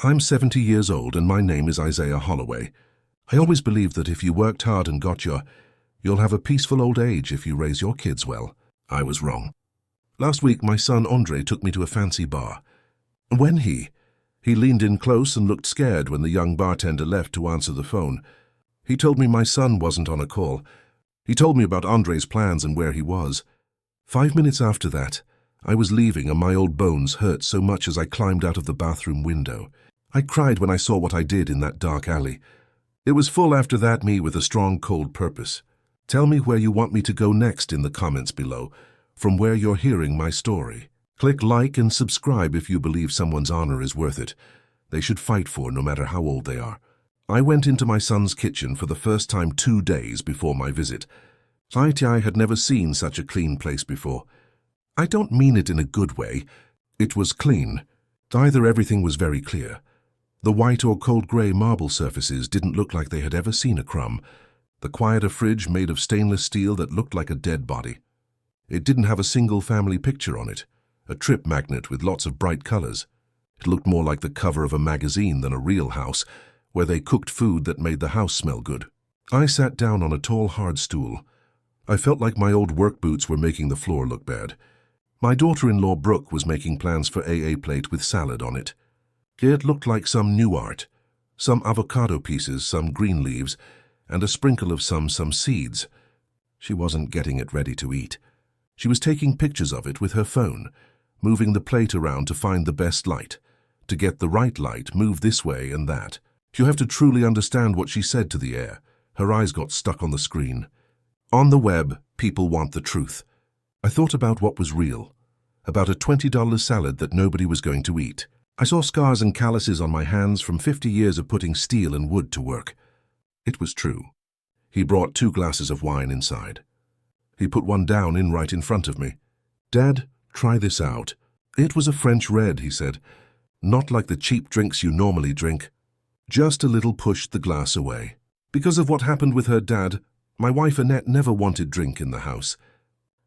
I'm 70 years old and my name is Isaiah Holloway. I always believed that if you worked hard and you'll have a peaceful old age if you raise your kids well. I was wrong. Last week, my son Andre took me to a fancy bar. When he leaned in close and looked scared when the young bartender left to answer the phone. He told me my son wasn't on a call. He told me about Andre's plans and where he was. 5 minutes after that, I was leaving and my old bones hurt so much as I climbed out of the bathroom window. I cried when I saw what I did in that dark alley. It was full after that me with a strong, cold purpose. Tell me where you want me to go next in the comments below, from where you're hearing my story. Click like and subscribe if you believe someone's honor is worth it. They should fight for no matter how old they are. I went into my son's kitchen for the first time 2 days before my visit. I had never seen such a clean place before. I don't mean it in a good way. It was clean. Either everything was very clear. The white or cold grey marble surfaces didn't look like they had ever seen a crumb. The quieter fridge made of stainless steel that looked like a dead body. It didn't have a single family picture on it, a trip magnet with lots of bright colors. It looked more like the cover of a magazine than a real house, where they cooked food that made the house smell good. I sat down on a tall, hard stool. I felt like my old work boots were making the floor look bad. My daughter-in-law Brooke was making plans for AA plate with salad on it. It looked like some new art. Some avocado pieces, some green leaves, and a sprinkle of some seeds. She wasn't getting it ready to eat. She was taking pictures of it with her phone, moving the plate around to find the best light. To get the right light, move this way and that. You have to truly understand what she said to the air. Her eyes got stuck on the screen. On the web, people want the truth. I thought about what was real, about a $20 salad that nobody was going to eat. I saw scars and calluses on my hands from 50 years of putting steel and wood to work. It was true. He brought 2 glasses of wine inside. He put one down right in front of me. "Dad, try this out." It was a French red, he said. Not like the cheap drinks you normally drink. Just a little pushed the glass away. Because of what happened with her dad, my wife Annette never wanted drink in the house.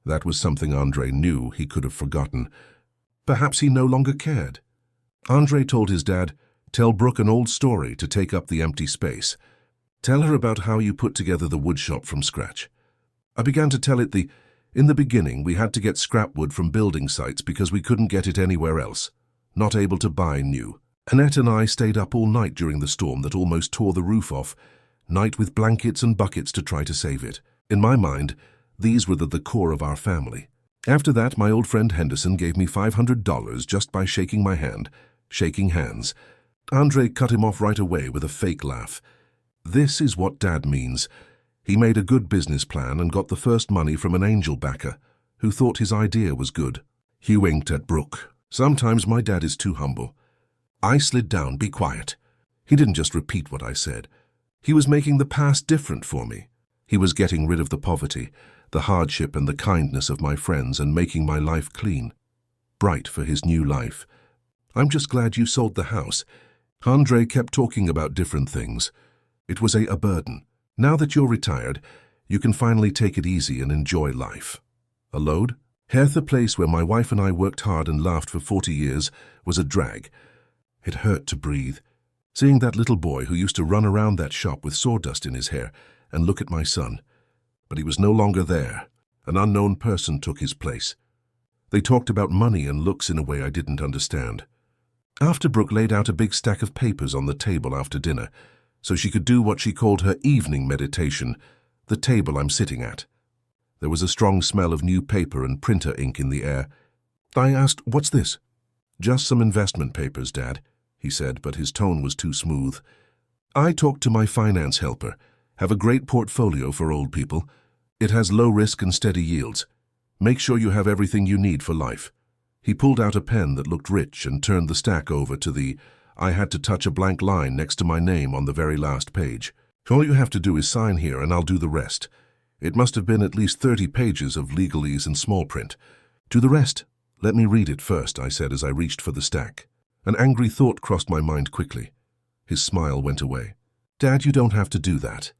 That was something Andre knew he could have forgotten. Perhaps he no longer cared. Andre told his dad, "Tell Brooke an old story to take up the empty space. Tell her about how you put together the woodshop from scratch." I began to tell it in the beginning we had to get scrap wood from building sites because we couldn't get it anywhere else. Not able to buy new. Annette and I stayed up all night during the storm that almost tore the roof off. Night with blankets and buckets to try to save it. In my mind, these were the core of our family. After that, my old friend Henderson gave me $500 just by shaking my hand. Shaking hands. Andre cut him off right away with a fake laugh. This is what Dad means. He made a good business plan and got the first money from an angel backer who thought his idea was good. He winked at Brooke. Sometimes my dad is too humble. I slid down, "Be quiet." He didn't just repeat what I said. He was making the past different for me. He was getting rid of the poverty, the hardship and the kindness of my friends and making my life clean. Bright for his new life. "I'm just glad you sold the house." Andre kept talking about different things. It was a burden. "Now that you're retired, you can finally take it easy and enjoy life." A load? Here's the place where my wife and I worked hard and laughed for 40 years was a drag. It hurt to breathe. Seeing that little boy who used to run around that shop with sawdust in his hair and look at my son. But he was no longer there. An unknown person took his place. They talked about money and looks in a way I didn't understand. After Brooke laid out a big stack of papers on the table after dinner, so she could do what she called her evening meditation, the table I'm sitting at. There was a strong smell of new paper and printer ink in the air. I asked, "What's this?" "Just some investment papers, Dad," he said, but his tone was too smooth. "I talked to my finance helper. Have a great portfolio for old people. It has low risk and steady yields. Make sure you have everything you need for life." He pulled out a pen that looked rich and turned the stack over to I had to touch a blank line next to my name on the very last page. "All you have to do is sign here and I'll do the rest." It must have been at least 30 pages of legalese in small print. "Do the rest. Let me read it first," I said as I reached for the stack. An angry thought crossed my mind quickly. His smile went away. "Dad, you don't have to do that.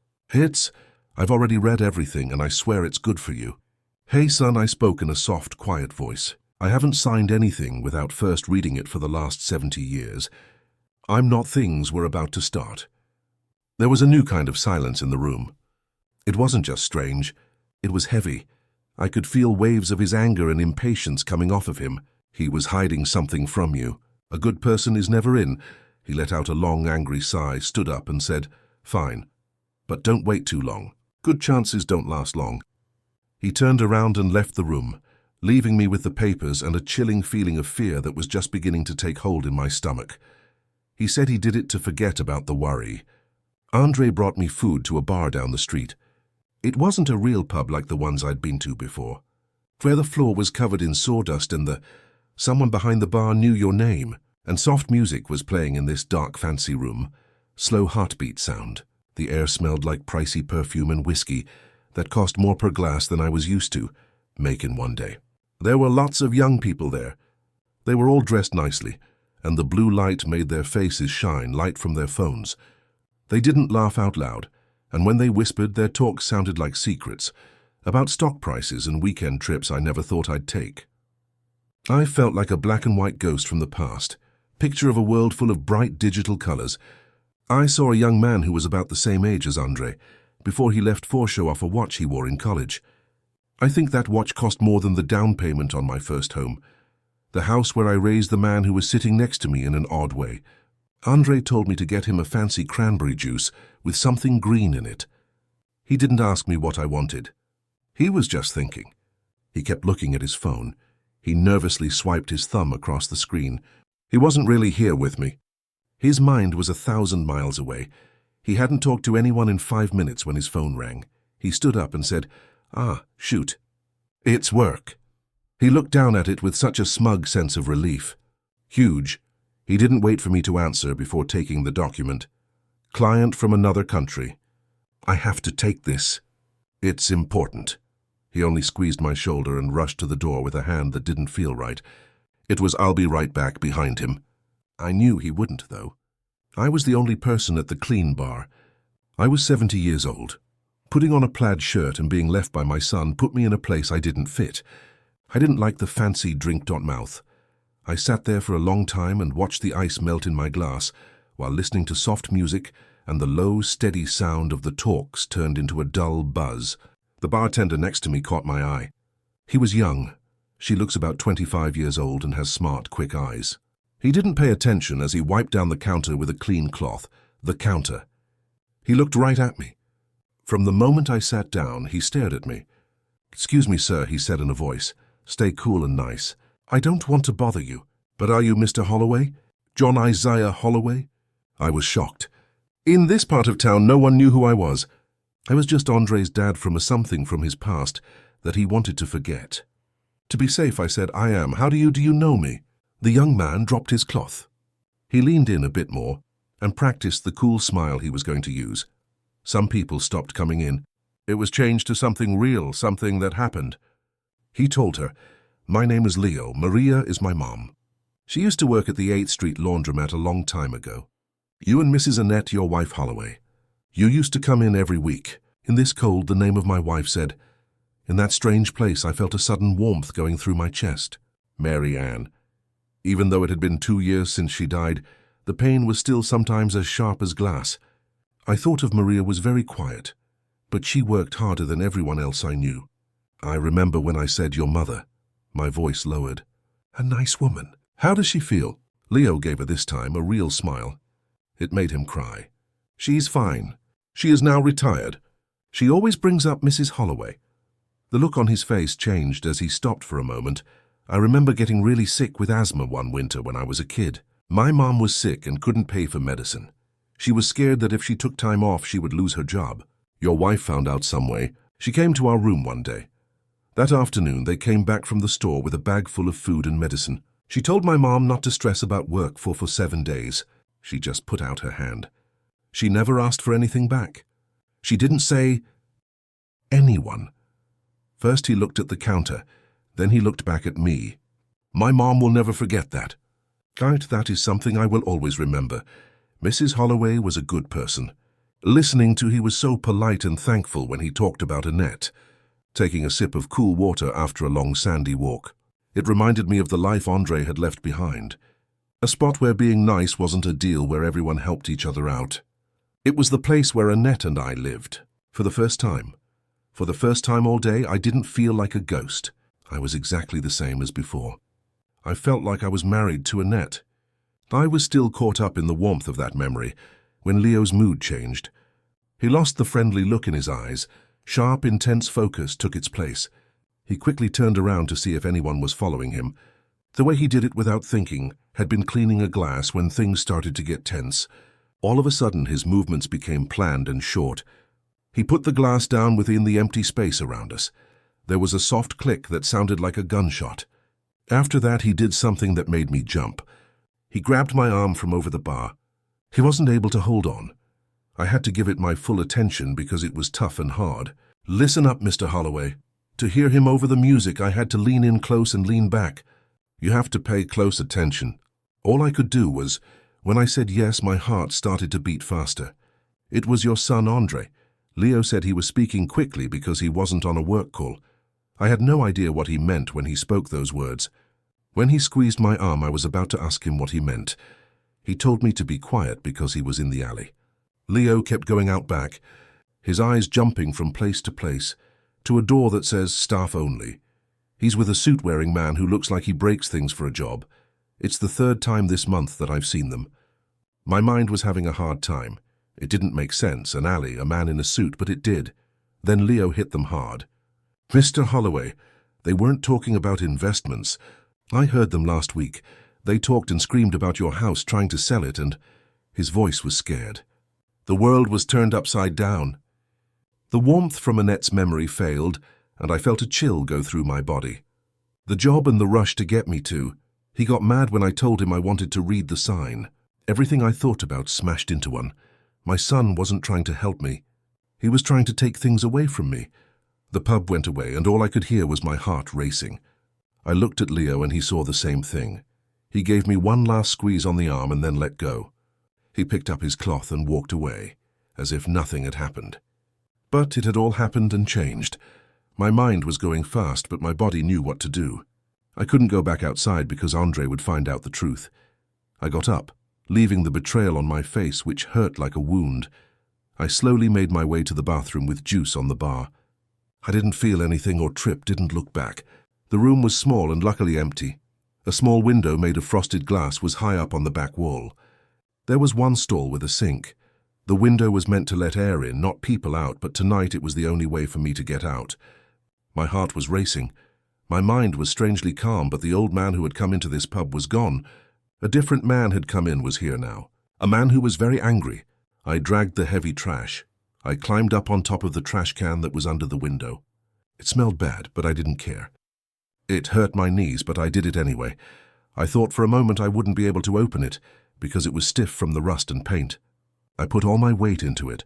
I've already read everything and I swear it's good for you." "Hey, son," I spoke in a soft, quiet voice. "I haven't signed anything without first reading it for the last 70 years. I'm not things were about to start. There was a new kind of silence in the room. It wasn't just strange, it was heavy. I could feel waves of his anger and impatience coming off of him. He was hiding something from you. A good person is never in. He let out a long, angry sigh, stood up and said, "Fine, but don't wait too long. Good chances don't last long." He turned around and left the room, leaving me with the papers and a chilling feeling of fear that was just beginning to take hold in my stomach. He said he did it to forget about the worry. Andre brought me food to a bar down the street. It wasn't a real pub like the ones I'd been to before, where the floor was covered in sawdust and someone behind the bar knew your name, and soft music was playing in this dark fancy room. Slow heartbeat sound. The air smelled like pricey perfume and whiskey that cost more per glass than I was used to make in one day. There were lots of young people there. They were all dressed nicely, and the blue light made their faces shine, light from their phones. They didn't laugh out loud, and when they whispered, their talk sounded like secrets about stock prices and weekend trips I never thought I'd take. I felt like a black and white ghost from the past, picture of a world full of bright digital colors. I saw a young man who was about the same age as Andre, before he left for show off a watch he wore in college. I think that watch cost more than the down payment on my first home, the house where I raised the man who was sitting next to me in an odd way. Andre told me to get him a fancy cranberry juice with something green in it. He didn't ask me what I wanted. He was just thinking. He kept looking at his phone. He nervously swiped his thumb across the screen. He wasn't really here with me. His mind was 1,000 miles away. He hadn't talked to anyone in 5 minutes when his phone rang. He stood up and said, Shoot. It's work." He looked down at it with such a smug sense of relief. Huge. He didn't wait for me to answer before taking the document. "Client from another country. I have to take this. It's important." He only squeezed my shoulder and rushed to the door with a hand that didn't feel right. It was "I'll be right back" behind him. I knew he wouldn't, though. I was the only person at the clean bar. I was 70 years old. Putting on a plaid shirt and being left by my son put me in a place I didn't fit. I didn't like the fancy drink-mouth. I sat there for a long time and watched the ice melt in my glass while listening to soft music and the low, steady sound of the talks turned into a dull buzz. The bartender next to me caught my eye. He was young. She looks about 25 years old and has smart, quick eyes. He didn't pay attention as he wiped down the counter with a clean cloth. The counter. He looked right at me. From the moment I sat down, he stared at me. "Excuse me, sir," he said in a voice. "Stay cool and nice. I don't want to bother you, but are you Mr. Holloway? John Isaiah Holloway?" I was shocked. In this part of town, no one knew who I was. I was just Andre's dad from something from his past that he wanted to forget. To be safe, I said, "I am. How do you know me?" The young man dropped his cloth. He leaned in a bit more and practiced the cool smile he was going to use. Some people stopped coming in. It was changed to something real, something that happened. He told her, "My name is Leo. Maria is my mom. She used to work at the 8th Street laundromat a long time ago. You and Mrs. Annette, your wife Holloway. You used to come in every week. In this cold, the name of my wife said. In that strange place, I felt a sudden warmth going through my chest. Mary Ann. Even though it had been 2 years since she died, the pain was still sometimes as sharp as glass. I thought of Maria was very quiet, but she worked harder than everyone else I knew. I remember when I said your mother. My voice lowered. A nice woman. How does she feel?" Leo gave her this time a real smile. It made him cry. "She's fine. She is now retired. She always brings up Mrs. Holloway." The look on his face changed as he stopped for a moment. I remember getting really sick with asthma one winter when I was a kid. My mom was sick and couldn't pay for medicine. She was scared that if she took time off, she would lose her job. Your wife found out some way. She came to our room one day. That afternoon, they came back from the store with a bag full of food and medicine. She told my mom not to stress about work for 7 days. She just put out her hand. She never asked for anything back. She didn't say anyone. First he looked at the counter, then he looked back at me. My mom will never forget that. That is something I will always remember. Mrs. Holloway was a good person. Listening to he was so polite and thankful when he talked about Annette, taking a sip of cool water after a long sandy walk. It reminded me of the life Andre had left behind. A spot where being nice wasn't a deal, where everyone helped each other out. It was the place where Annette and I lived. For the first time. For the first time all day, I didn't feel like a ghost. I was exactly the same as before. I felt like I was married to Annette. I was still caught up in the warmth of that memory when Leo's mood changed. He lost the friendly look in his eyes. Sharp, intense focus took its place. He quickly turned around to see if anyone was following him. The way he did it without thinking, had been cleaning a glass when things started to get tense. All of a sudden, his movements became planned and short. He put the glass down within the empty space around us. There was a soft click that sounded like a gunshot. After that, he did something that made me jump. He grabbed my arm from over the bar. He wasn't able to hold on. I had to give it my full attention because it was tough and hard. "Listen up, Mr. Holloway." To hear him over the music, I had to lean in close and lean back. You have to pay close attention. All I could do was, when I said yes, my heart started to beat faster. It was your son, Andre. Leo said he was speaking quickly because he wasn't on a work call. I had no idea what he meant when he spoke those words. When he squeezed my arm, I was about to ask him what he meant. He told me to be quiet because he was in the alley. Leo kept going out back, his eyes jumping from place to place, to a door that says staff only. He's with a suit-wearing man who looks like he breaks things for a job. It's the third time this month that I've seen them. My mind was having a hard time. It didn't make sense, an alley, a man in a suit, but it did. Then Leo hit them hard. "Mr. Holloway, they weren't talking about investments. I heard them last week. They talked and screamed about your house, trying to sell it, and..." His voice was scared. The world was turned upside down. The warmth from Annette's memory failed, and I felt a chill go through my body. The job and the rush to get me to. He got mad when I told him I wanted to read the sign. Everything I thought about smashed into one. My son wasn't trying to help me. He was trying to take things away from me. The pub went away, and all I could hear was my heart racing. I looked at Leo, and he saw the same thing. He gave me one last squeeze on the arm and then let go. He picked up his cloth and walked away, as if nothing had happened. But it had all happened and changed. My mind was going fast, but my body knew what to do. I couldn't go back outside because Andre would find out the truth. I got up, leaving the betrayal on my face, which hurt like a wound. I slowly made my way to the bathroom with juice on the bar. I didn't feel anything or trip, didn't look back. The room was small and luckily empty. A small window made of frosted glass was high up on the back wall. There was one stall with a sink. The window was meant to let air in, not people out, but tonight it was the only way for me to get out. My heart was racing. My mind was strangely calm, but the old man who had come into this pub was gone. A different man had come in, was here now. A man who was very angry. I dragged the heavy trash. I climbed up on top of the trash can that was under the window. It smelled bad, but I didn't care. It hurt my knees, but I did it anyway. I thought for a moment I wouldn't be able to open it, because it was stiff from the rust and paint. I put all my weight into it.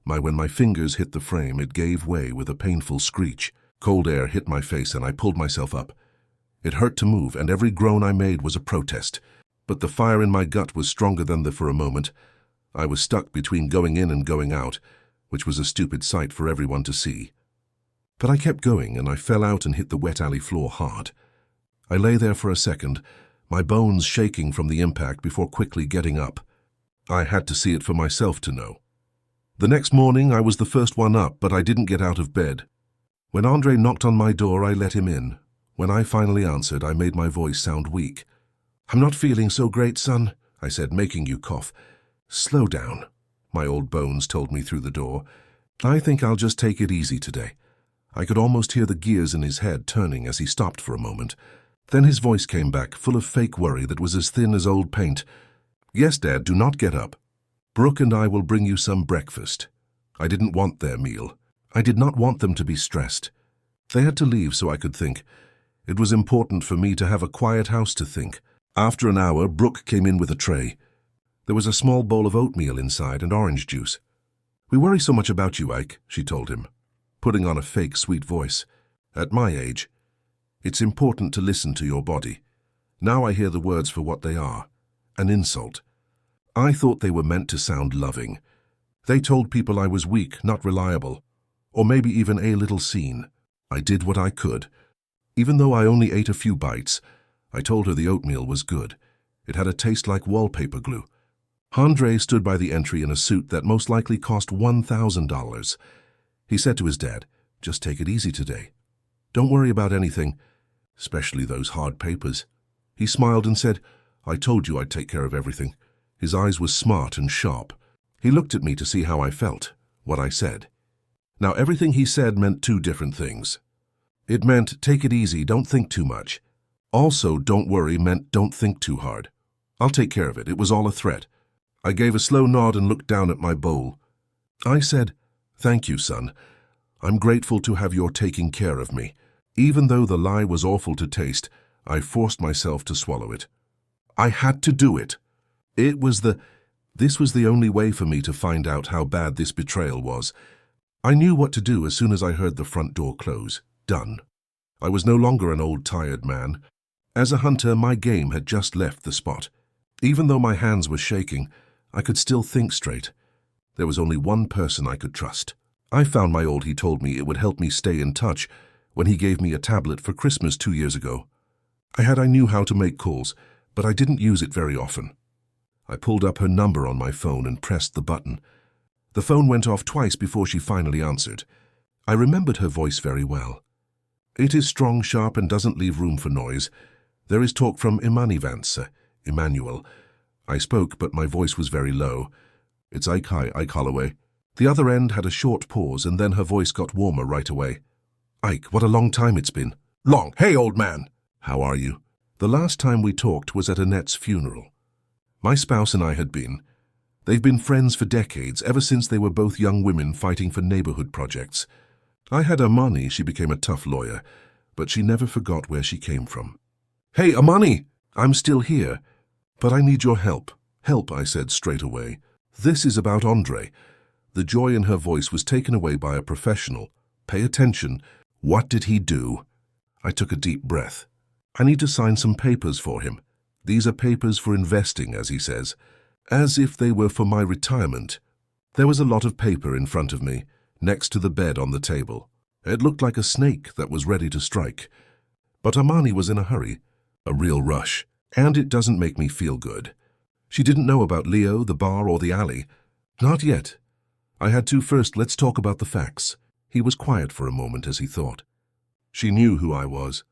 When my fingers hit the frame, it gave way with a painful screech. Cold air hit my face and I pulled myself up. It hurt to move, and every groan I made was a protest. But the fire in my gut was stronger than for a moment. I was stuck between going in and going out, which was a stupid sight for everyone to see. But I kept going, and I fell out and hit the wet alley floor hard. I lay there for a second, my bones shaking from the impact, before quickly getting up. I had to see it for myself to know. The next morning I was the first one up, but I didn't get out of bed. When Andre knocked on my door, I let him in. When I finally answered, I made my voice sound weak. "I'm not feeling so great, son," I said, making you cough. "Slow down," my old bones told me through the door. "I think I'll just take it easy today." I could almost hear the gears in his head turning as he stopped for a moment. Then his voice came back, full of fake worry that was as thin as old paint. "Yes, Dad, do not get up. Brooke and I will bring you some breakfast." I didn't want their meal. I did not want them to be stressed. They had to leave so I could think. It was important for me to have a quiet house to think. After an hour, Brooke came in with a tray. There was a small bowl of oatmeal inside and orange juice. "We worry so much about you, Ike," she told him, putting on a fake sweet voice. "At my age, it's important to listen to your body. Now I hear the words for what they are. An insult. I thought they were meant to sound loving. They told people I was weak, not reliable, or maybe even a little seen. I did what I could. Even though I only ate a few bites, I told her the oatmeal was good. It had a taste like wallpaper glue. Andre stood by the entry in a suit that most likely cost $1,000. He said to his dad, "Just take it easy today. Don't worry about anything, especially those hard papers." He smiled and said, "I told you I'd take care of everything." His eyes were smart and sharp. He looked at me to see how I felt, what I said. Now, everything he said meant two different things. It meant, take it easy, don't think too much. Also, don't worry meant don't think too hard. I'll take care of it. It was all a threat. I gave a slow nod and looked down at my bowl. I said, "Thank you, son. I'm grateful to have your taking care of me." Even though the lie was awful to taste, I forced myself to swallow it. I had to do it. This was the only way for me to find out how bad this betrayal was. I knew what to do as soon as I heard the front door close. Done. I was no longer an old tired man. As a hunter, my game had just left the spot. Even though my hands were shaking, I could still think straight. There was only one person I could trust. I found my old he told me it would help me stay in touch when he gave me a tablet for Christmas 2 years ago. I knew how to make calls, but I didn't use it very often. I pulled up her number on my phone and pressed the button. The phone went off twice before she finally answered. I remembered her voice very well. It is strong, sharp, and doesn't leave room for noise. There is talk from Emmanuel. I spoke, but my voice was very low. "It's Ike Holloway." The other end had a short pause, and then her voice got warmer right away. "Ike, what a long time it's been." "Long? Hey, old man!" "How are you?" The last time we talked was at Annette's funeral. My spouse and I had been. They've been friends for decades, ever since they were both young women fighting for neighborhood projects. I had Amani, she became a tough lawyer, but she never forgot where she came from. "Hey, Amani! I'm still here, but I need your help." "Help," I said straight away. "This is about Andre." The joy in her voice was taken away by a professional. "Pay attention. What did he do?" I took a deep breath. "I need to sign some papers for him. These are papers for investing, as he says. As if they were for my retirement." There was a lot of paper in front of me, next to the bed on the table. It looked like a snake that was ready to strike. But Amani was in a hurry, a real rush, and it doesn't make me feel good. She didn't know about Leo, the bar, or the alley. Not yet. I had to first. Let's talk about the facts. He was quiet for a moment as he thought. She knew who I was.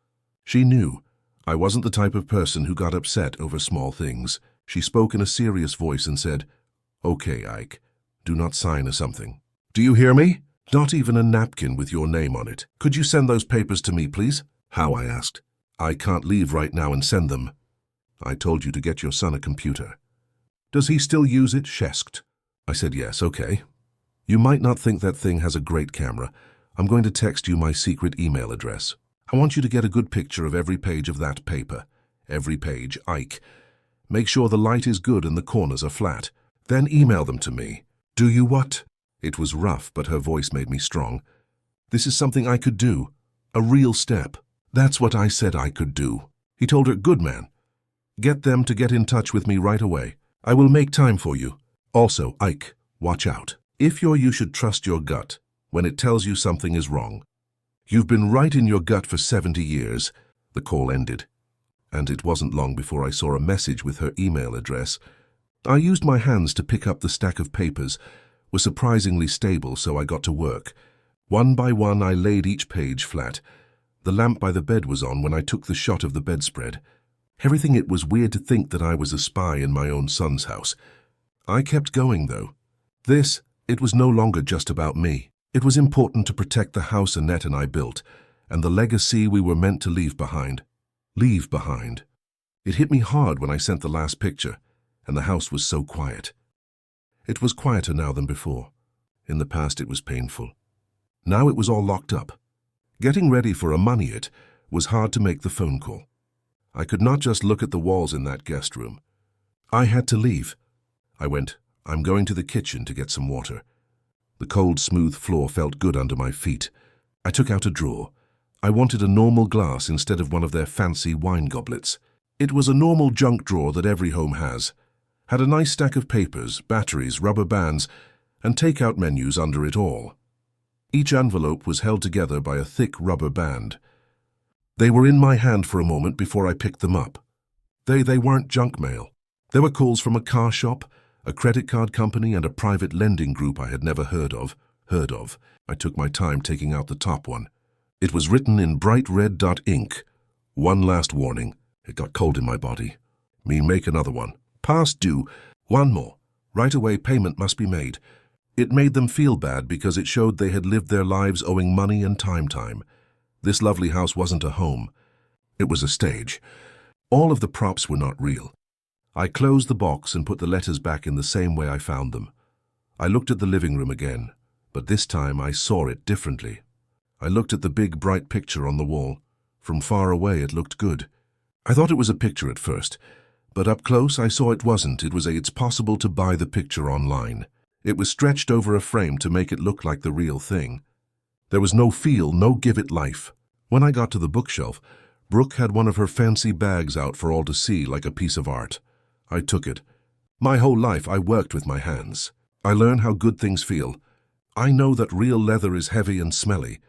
She knew. I wasn't the type of person who got upset over small things. She spoke in a serious voice and said, "Okay, Ike, do not sign or something." "Do you hear me?" "Not even a napkin with your name on it. Could you send those papers to me, please?" "How?" I asked. "I can't leave right now and send them." "I told you to get your son a computer." "Does he still use it?" she asked. I said, "Yes, okay. You might not think that thing has a great camera. I'm going to text you my secret email address. I want you to get a good picture of every page of that paper. Every page, Ike. Make sure the light is good and the corners are flat. Then email them to me." "Do you what?" It was rough, but her voice made me strong. "This is something I could do. A real step." "That's what I said I could do." He told her, "Good man. Get them to get in touch with me right away. I will make time for you. Also, Ike, watch out. If you should trust your gut when it tells you something is wrong. You've been right in your gut for 70 years. The call ended, and it wasn't long before I saw a message with her email address. I used my hands to pick up the stack of papers, was surprisingly stable, so I got to work. One by one, I laid each page flat. The lamp by the bed was on when I took the shot of the bedspread. Everything. It was weird to think that I was a spy in my own son's house. I kept going, though. It was no longer just about me. It was important to protect the house Annette and I built, and the legacy we were meant to leave behind. Leave behind. It hit me hard when I sent the last picture, and the house was so quiet. It was quieter now than before. In the past it was painful. Now it was all locked up. Getting ready for a money it was hard to make the phone call. I could not just look at the walls in that guest room. I had to leave. I went, "I'm going to the kitchen to get some water." The cold, smooth floor felt good under my feet. I took out a drawer. I wanted a normal glass instead of one of their fancy wine goblets. It was a normal junk drawer that every home has. Had a nice stack of papers, batteries, rubber bands, and takeout menus under it all. Each envelope was held together by a thick rubber band. They were in my hand for a moment before I picked them up. They weren't junk mail. There were calls from a car shop, a credit card company, and a private lending group I had never heard of. I took my time taking out the top one. It was written in bright red ink. One last warning. It got cold in my body. Me make another one. Past due. One more. Right away payment must be made. It made them feel bad because it showed they had lived their lives owing money and time. This lovely house wasn't a home. It was a stage. All of the props were not real. I closed the box and put the letters back in the same way I found them. I looked at the living room again, but this time I saw it differently. I looked at the big bright picture on the wall. From far away it looked good. I thought it was a picture at first, but up close I saw it wasn't. It's possible to buy the picture online. It was stretched over a frame to make it look like the real thing. There was no feel, no give it life. When I got to the bookshelf, Brooke had one of her fancy bags out for all to see like a piece of art. I took it. My whole life I worked with my hands. I learned how good things feel. I know that real leather is heavy and smelly.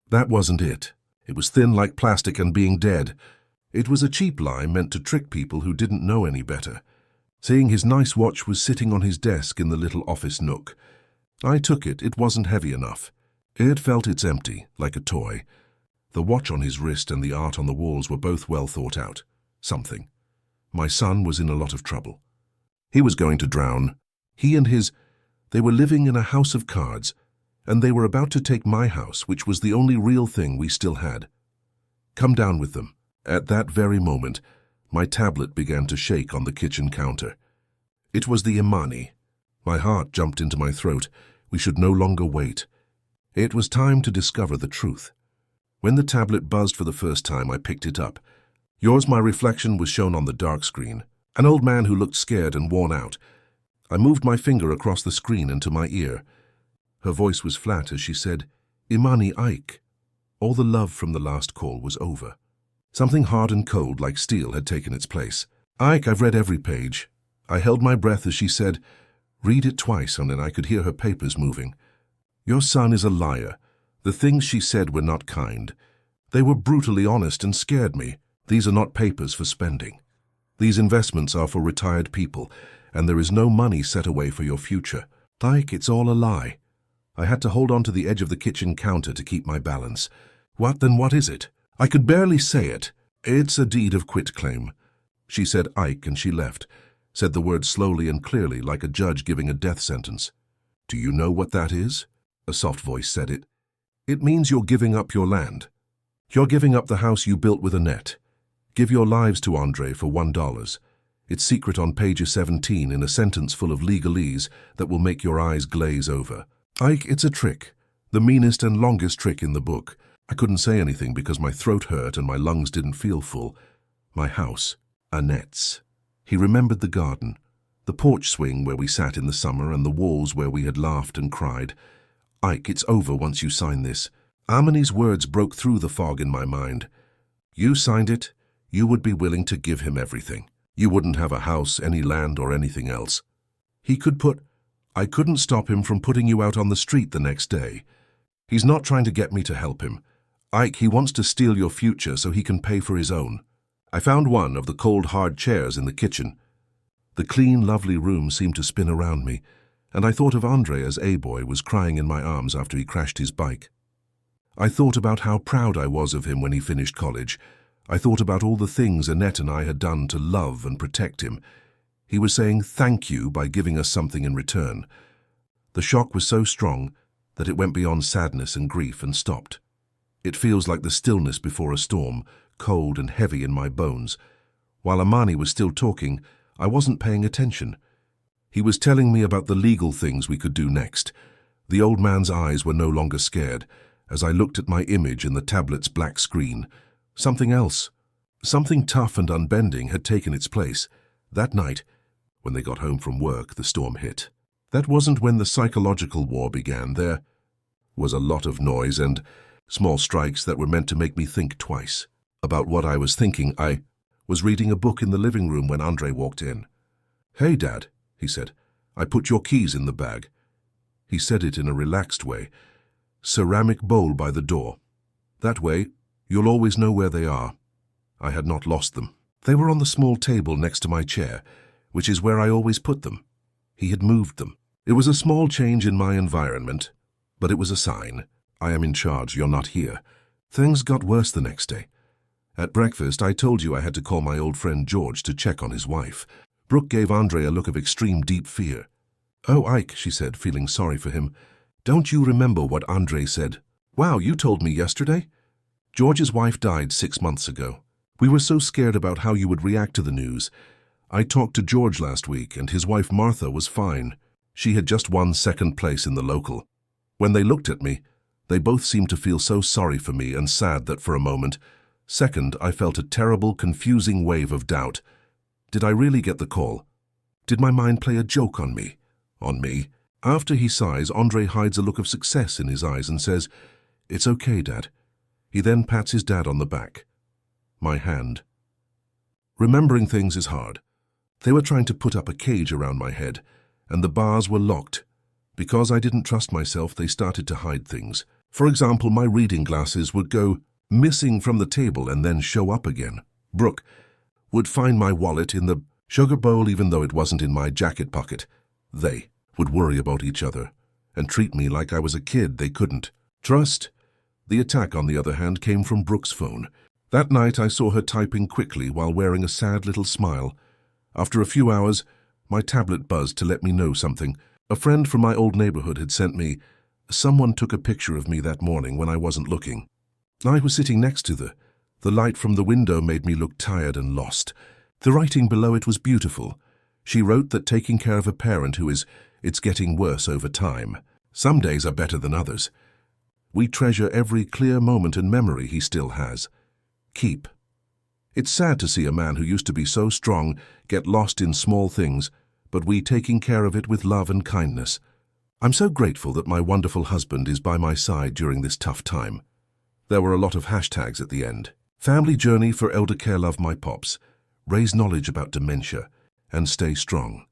That wasn't it. It was thin like plastic and being dead. It was a cheap lie meant to trick people who didn't know any better. Seeing his nice watch was sitting on his desk in the little office nook. I took it. It wasn't heavy enough. It felt it's empty, like a toy. The watch on his wrist and the art on the walls were both well thought out. Something. My son was in a lot of trouble. He was going to drown. They were living in a house of cards, and they were about to take my house, which was the only real thing we still had. Come down with them. At that very moment, my tablet began to shake on the kitchen counter. It was the Imani. My heart jumped into my throat. We should no longer wait. It was time to discover the truth. When the tablet buzzed for the first time, I picked it up. Yours, my reflection, was shown on the dark screen. An old man who looked scared and worn out. I moved my finger across the screen into my ear. Her voice was flat as she said, "Imani Ike." All the love from the last call was over. Something hard and cold like steel had taken its place. "Ike, I've read every page." I held my breath as she said, "Read it twice," and then I could hear her papers moving. "Your son is a liar." The things she said were not kind. They were brutally honest and scared me. These are not papers for spending. These investments are for retired people, and there is no money set away for your future. Ike, it's all a lie. I had to hold on to the edge of the kitchen counter to keep my balance. What is it? I could barely say it. It's a deed of quitclaim. She said Ike and she left, said the word slowly and clearly like a judge giving a death sentence. "Do you know what that is?" A soft voice said it. "It means you're giving up your land. You're giving up the house you built with Annette. Give your lives to Andre for $1. It's secret on page 17 in a sentence full of legalese that will make your eyes glaze over. Ike, it's a trick. The meanest and longest trick in the book. I couldn't say anything because my throat hurt and my lungs didn't feel full. My house. Annette's. He remembered the garden, the porch swing where we sat in the summer and the walls where we had laughed and cried. "Ike, it's over once you sign this." Amani's words broke through the fog in my mind. "You signed it. You would be willing to give him everything. You wouldn't have a house, any land, or anything else. I couldn't stop him from putting you out on the street the next day. He's not trying to get me to help him. Ike, he wants to steal your future so he can pay for his own." I found one of the cold, hard chairs in the kitchen. The clean, lovely room seemed to spin around me, and I thought of Andre as A-Boy was crying in my arms after he crashed his bike. I thought about how proud I was of him when he finished college. I thought about all the things Annette and I had done to love and protect him. He was saying thank you by giving us something in return. The shock was so strong that it went beyond sadness and grief and stopped. It feels like the stillness before a storm, cold and heavy in my bones. While Amani was still talking, I wasn't paying attention. He was telling me about the legal things we could do next. The old man's eyes were no longer scared as I looked at my image in the tablet's black screen. Something else, something tough and unbending had taken its place. That night, when they got home from work, the storm hit. That wasn't when the psychological war began. There was a lot of noise and small strikes that were meant to make me think twice about what I was thinking. I was reading a book in the living room when Andre walked in. "Hey, Dad," he said, "I put your keys in the bag." He said it in a relaxed way. "Ceramic bowl by the door. That way, you'll always know where they are." I had not lost them. They were on the small table next to my chair, which is where I always put them. He had moved them. It was a small change in my environment, but it was a sign. I am in charge, you're not here. Things got worse the next day. At breakfast, I told you I had to call my old friend George to check on his wife. Brooke gave Andre a look of extreme deep fear. "Oh, Ike," she said, feeling sorry for him. "Don't you remember what Andre said?" "Wow, you told me yesterday?" "George's wife died 6 months ago. We were so scared about how you would react to the news. I talked to George last week, and his wife Martha was fine. She had just won second place in the local. When they looked at me, they both seemed to feel so sorry for me and sad that for a moment, second, I felt a terrible, confusing wave of doubt. Did I really get the call? Did my mind play a joke on me? On me? After he sighs, Andre hides a look of success in his eyes and says, "It's okay, Dad." He then pats his dad on the back. My hand. Remembering things is hard. They were trying to put up a cage around my head, and the bars were locked. Because I didn't trust myself, they started to hide things. For example, my reading glasses would go missing from the table and then show up again. Brooke would find my wallet in the sugar bowl even though it wasn't in my jacket pocket. They would worry about each other and treat me like I was a kid they couldn't trust. The attack, on the other hand, came from Brooke's phone. That night I saw her typing quickly while wearing a sad little smile. After a few hours, my tablet buzzed to let me know something. A friend from my old neighborhood had sent me, "Someone took a picture of me that morning when I wasn't looking." I was sitting next to the light from the window made me look tired and lost. The writing below it was beautiful. She wrote that taking care of a parent who is, it's getting worse over time. Some days are better than others. We treasure every clear moment and memory he still has. Keep. It's sad to see a man who used to be so strong get lost in small things, but we taking care of it with love and kindness. I'm so grateful that my wonderful husband is by my side during this tough time. There were a lot of hashtags at the end. Family journey for elder care, love my pops, raise knowledge about dementia, and stay strong.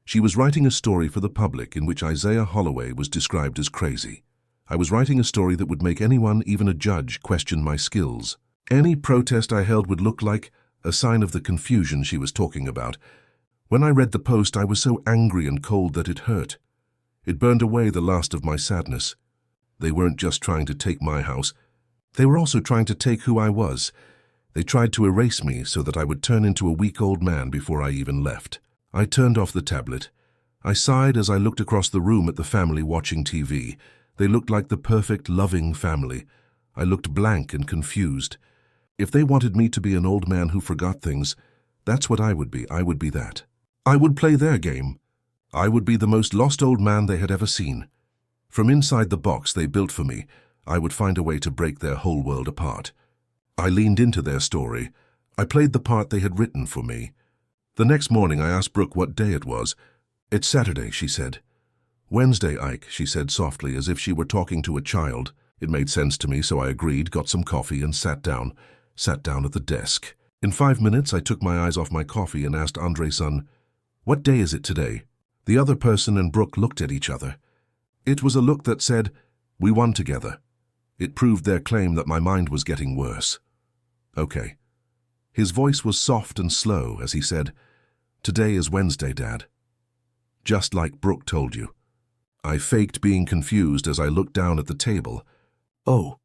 She was writing a story for the public in which Isaiah Holloway was described as crazy. I was writing a story that would make anyone, even a judge, question my skills. Any protest I held would look like a sign of the confusion she was talking about. When I read the post, I was so angry and cold that it hurt. It burned away the last of my sadness. They weren't just trying to take my house. They were also trying to take who I was. They tried to erase me so that I would turn into a weak old man before I even left. I turned off the tablet. I sighed as I looked across the room at the family watching TV. They looked like the perfect, loving family. I looked blank and confused. If they wanted me to be an old man who forgot things, that's what I would be. I would be that. I would play their game. I would be the most lost old man they had ever seen. From inside the box they built for me, I would find a way to break their whole world apart. I leaned into their story. I played the part they had written for me. The next morning I asked Brooke what day it was. "It's Saturday," she said. "Wednesday, Ike," she said softly, as if she were talking to a child. It made sense to me, so I agreed, got some coffee, and sat down at the desk. In 5 minutes I took my eyes off my coffee and asked Andre's son, "What day is it today?" The other person and Brooke looked at each other. It was a look that said, "We won together." It proved their claim that my mind was getting worse. "Okay." His voice was soft and slow as he said, "Today is Wednesday, Dad. Just like Brooke told you." I faked being confused as I looked down at the table. "Oh.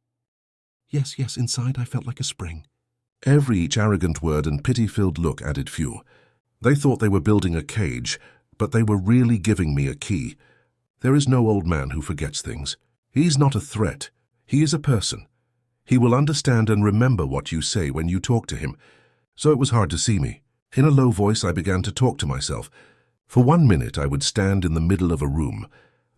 Yes, inside I felt like a spring." Each arrogant word and pity-filled look added fuel. They thought they were building a cage, but they were really giving me a key. There is no old man who forgets things. He's not a threat. He is a person. He will understand and remember what you say when you talk to him. So it was hard to see me. In a low voice, I began to talk to myself. For 1 minute, I would stand in the middle of a room.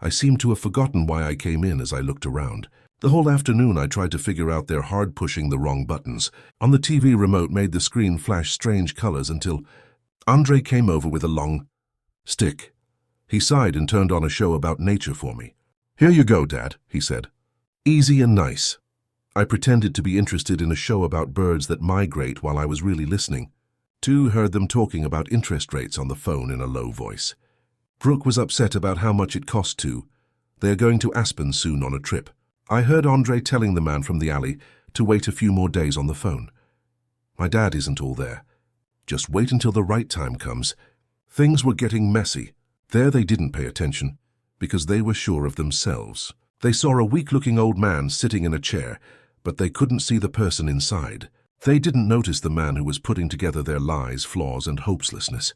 I seemed to have forgotten why I came in as I looked around. The whole afternoon, I tried to figure out their hard pushing the wrong buttons. On the TV remote made the screen flash strange colors until Andre came over with a long stick. He sighed and turned on a show about nature for me. "Here you go, Dad," he said. Easy and nice. I pretended to be interested in a show about birds that migrate while I was really listening. Too heard them talking about interest rates on the phone in a low voice. Brooke was upset about how much it cost to. They are going to Aspen soon on a trip. I heard Andre telling the man from the alley to wait a few more days on the phone. My dad isn't all there. Just wait until the right time comes. Things were getting messy. There they didn't pay attention, because they were sure of themselves. They saw a weak-looking old man sitting in a chair, but they couldn't see the person inside. They didn't notice the man who was putting together their lies, flaws, and hopelessness.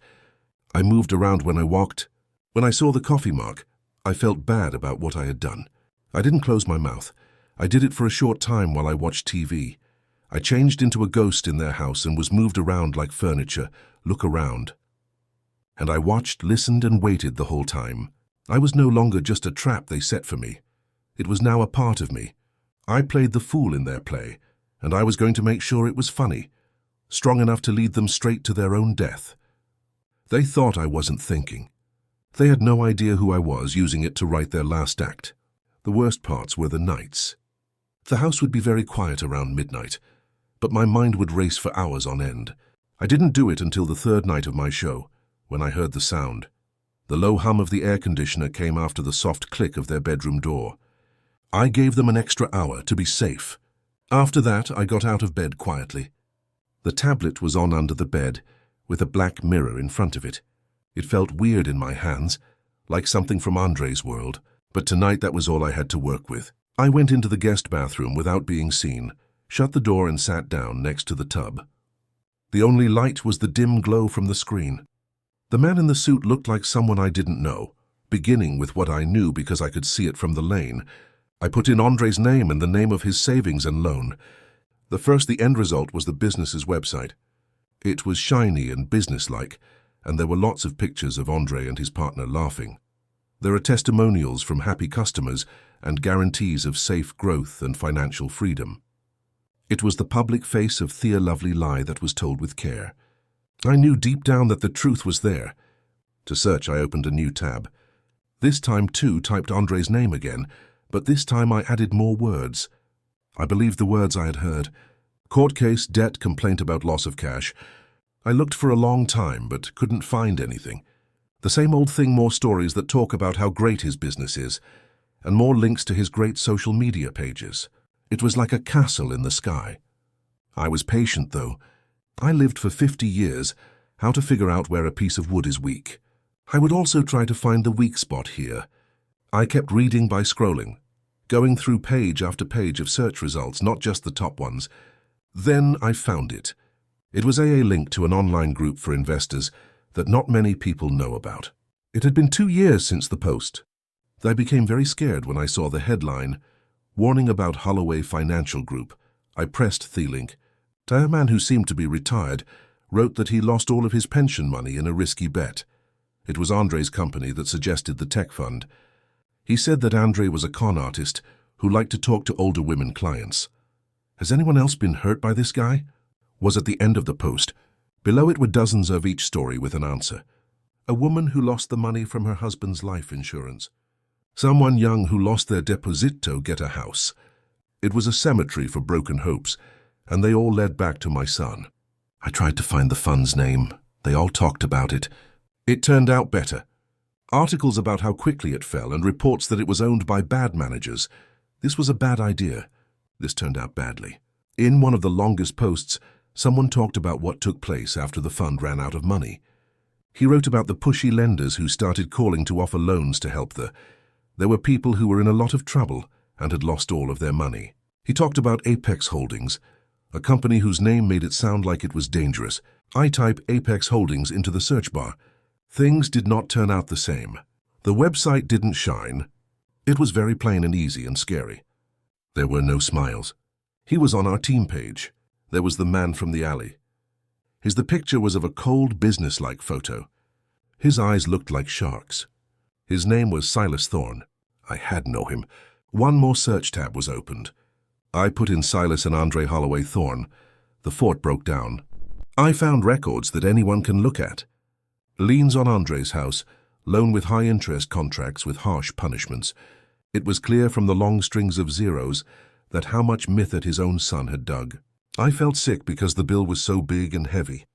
I moved around when I walked. When I saw the coffee mark, I felt bad about what I had done. I didn't close my mouth. I did it for a short time while I watched TV. I changed into a ghost in their house and was moved around like furniture. Look around. And I watched, listened, and waited the whole time. I was no longer just a trap they set for me. It was now a part of me. I played the fool in their play, and I was going to make sure it was funny, strong enough to lead them straight to their own death. They thought I wasn't thinking. They had no idea who I was, using it to write their last act. The worst parts were the nights. The house would be very quiet around midnight, but my mind would race for hours on end. I didn't do it until the third night of my show, when I heard the sound. The low hum of the air conditioner came after the soft click of their bedroom door. I gave them an extra hour to be safe. After that, I got out of bed quietly. The tablet was on under the bed, with a black mirror in front of it. It felt weird in my hands, like something from Andre's world, but tonight that was all I had to work with. I went into the guest bathroom without being seen, shut the door and sat down next to the tub. The only light was the dim glow from the screen. The man in the suit looked like someone I didn't know, beginning with what I knew because I could see it from the lane. I put in Andre's name and the name of his savings and loan. The end result was the business's website. It was shiny and businesslike, and there were lots of pictures of Andre and his partner laughing. There are testimonials from happy customers and guarantees of safe growth and financial freedom. It was the public face of Thea Lovely lie that was told with care. I knew deep down that the truth was there. To search, I opened a new tab. This time, too, typed Andre's name again, but this time I added more words. I believed the words I had heard. Court case, debt, complaint about loss of cash. I looked for a long time, but couldn't find anything. The same old thing, more stories that talk about how great his business is, and more links to his great social media pages. It was like a castle in the sky. I was patient, though. I lived for 50 years, how to figure out where a piece of wood is weak. I would also try to find the weak spot here. I kept reading by scrolling, going through page after page of search results, not just the top ones. Then I found it. It was a link to an online group for investors that not many people know about. It had been 2 years since the post. I became very scared when I saw the headline, Warning about Holloway Financial Group. I pressed the link. A man who seemed to be retired wrote that he lost all of his pension money in a risky bet. It was Andre's company that suggested the tech fund. He said that Andre was a con artist who liked to talk to older women clients. Has anyone else been hurt by this guy? Was at the end of the post. Below it were dozens of each story with an answer. A woman who lost the money from her husband's life insurance. Someone young who lost their deposito get a house. It was a cemetery for broken hopes, and they all led back to my son. I tried to find the fund's name. They all talked about it. It turned out better. Articles about how quickly it fell and reports that it was owned by bad managers. This was a bad idea. This turned out badly. In one of the longest posts, someone talked about what took place after the fund ran out of money. He wrote about the pushy lenders who started calling to offer loans to help There were people who were in a lot of trouble and had lost all of their money. He talked about Apex Holdings, a company whose name made it sound like it was dangerous. I type Apex Holdings into the search bar. Things did not turn out the same. The website didn't shine. It was very plain and easy and scary. There were no smiles. He was on our team page. There was the man from the alley. The picture was of a cold, businesslike photo. His eyes looked like sharks. His name was Silas Thorne. I had know him. One more search tab was opened. I put in Silas and Andre Holloway Thorne. The fort broke down. I found records that anyone can look at. Liens on Andre's house, loan with high-interest contracts with harsh punishments. It was clear from the long strings of zeros that how much myth his own son had dug. I felt sick because the bill was so big and heavy.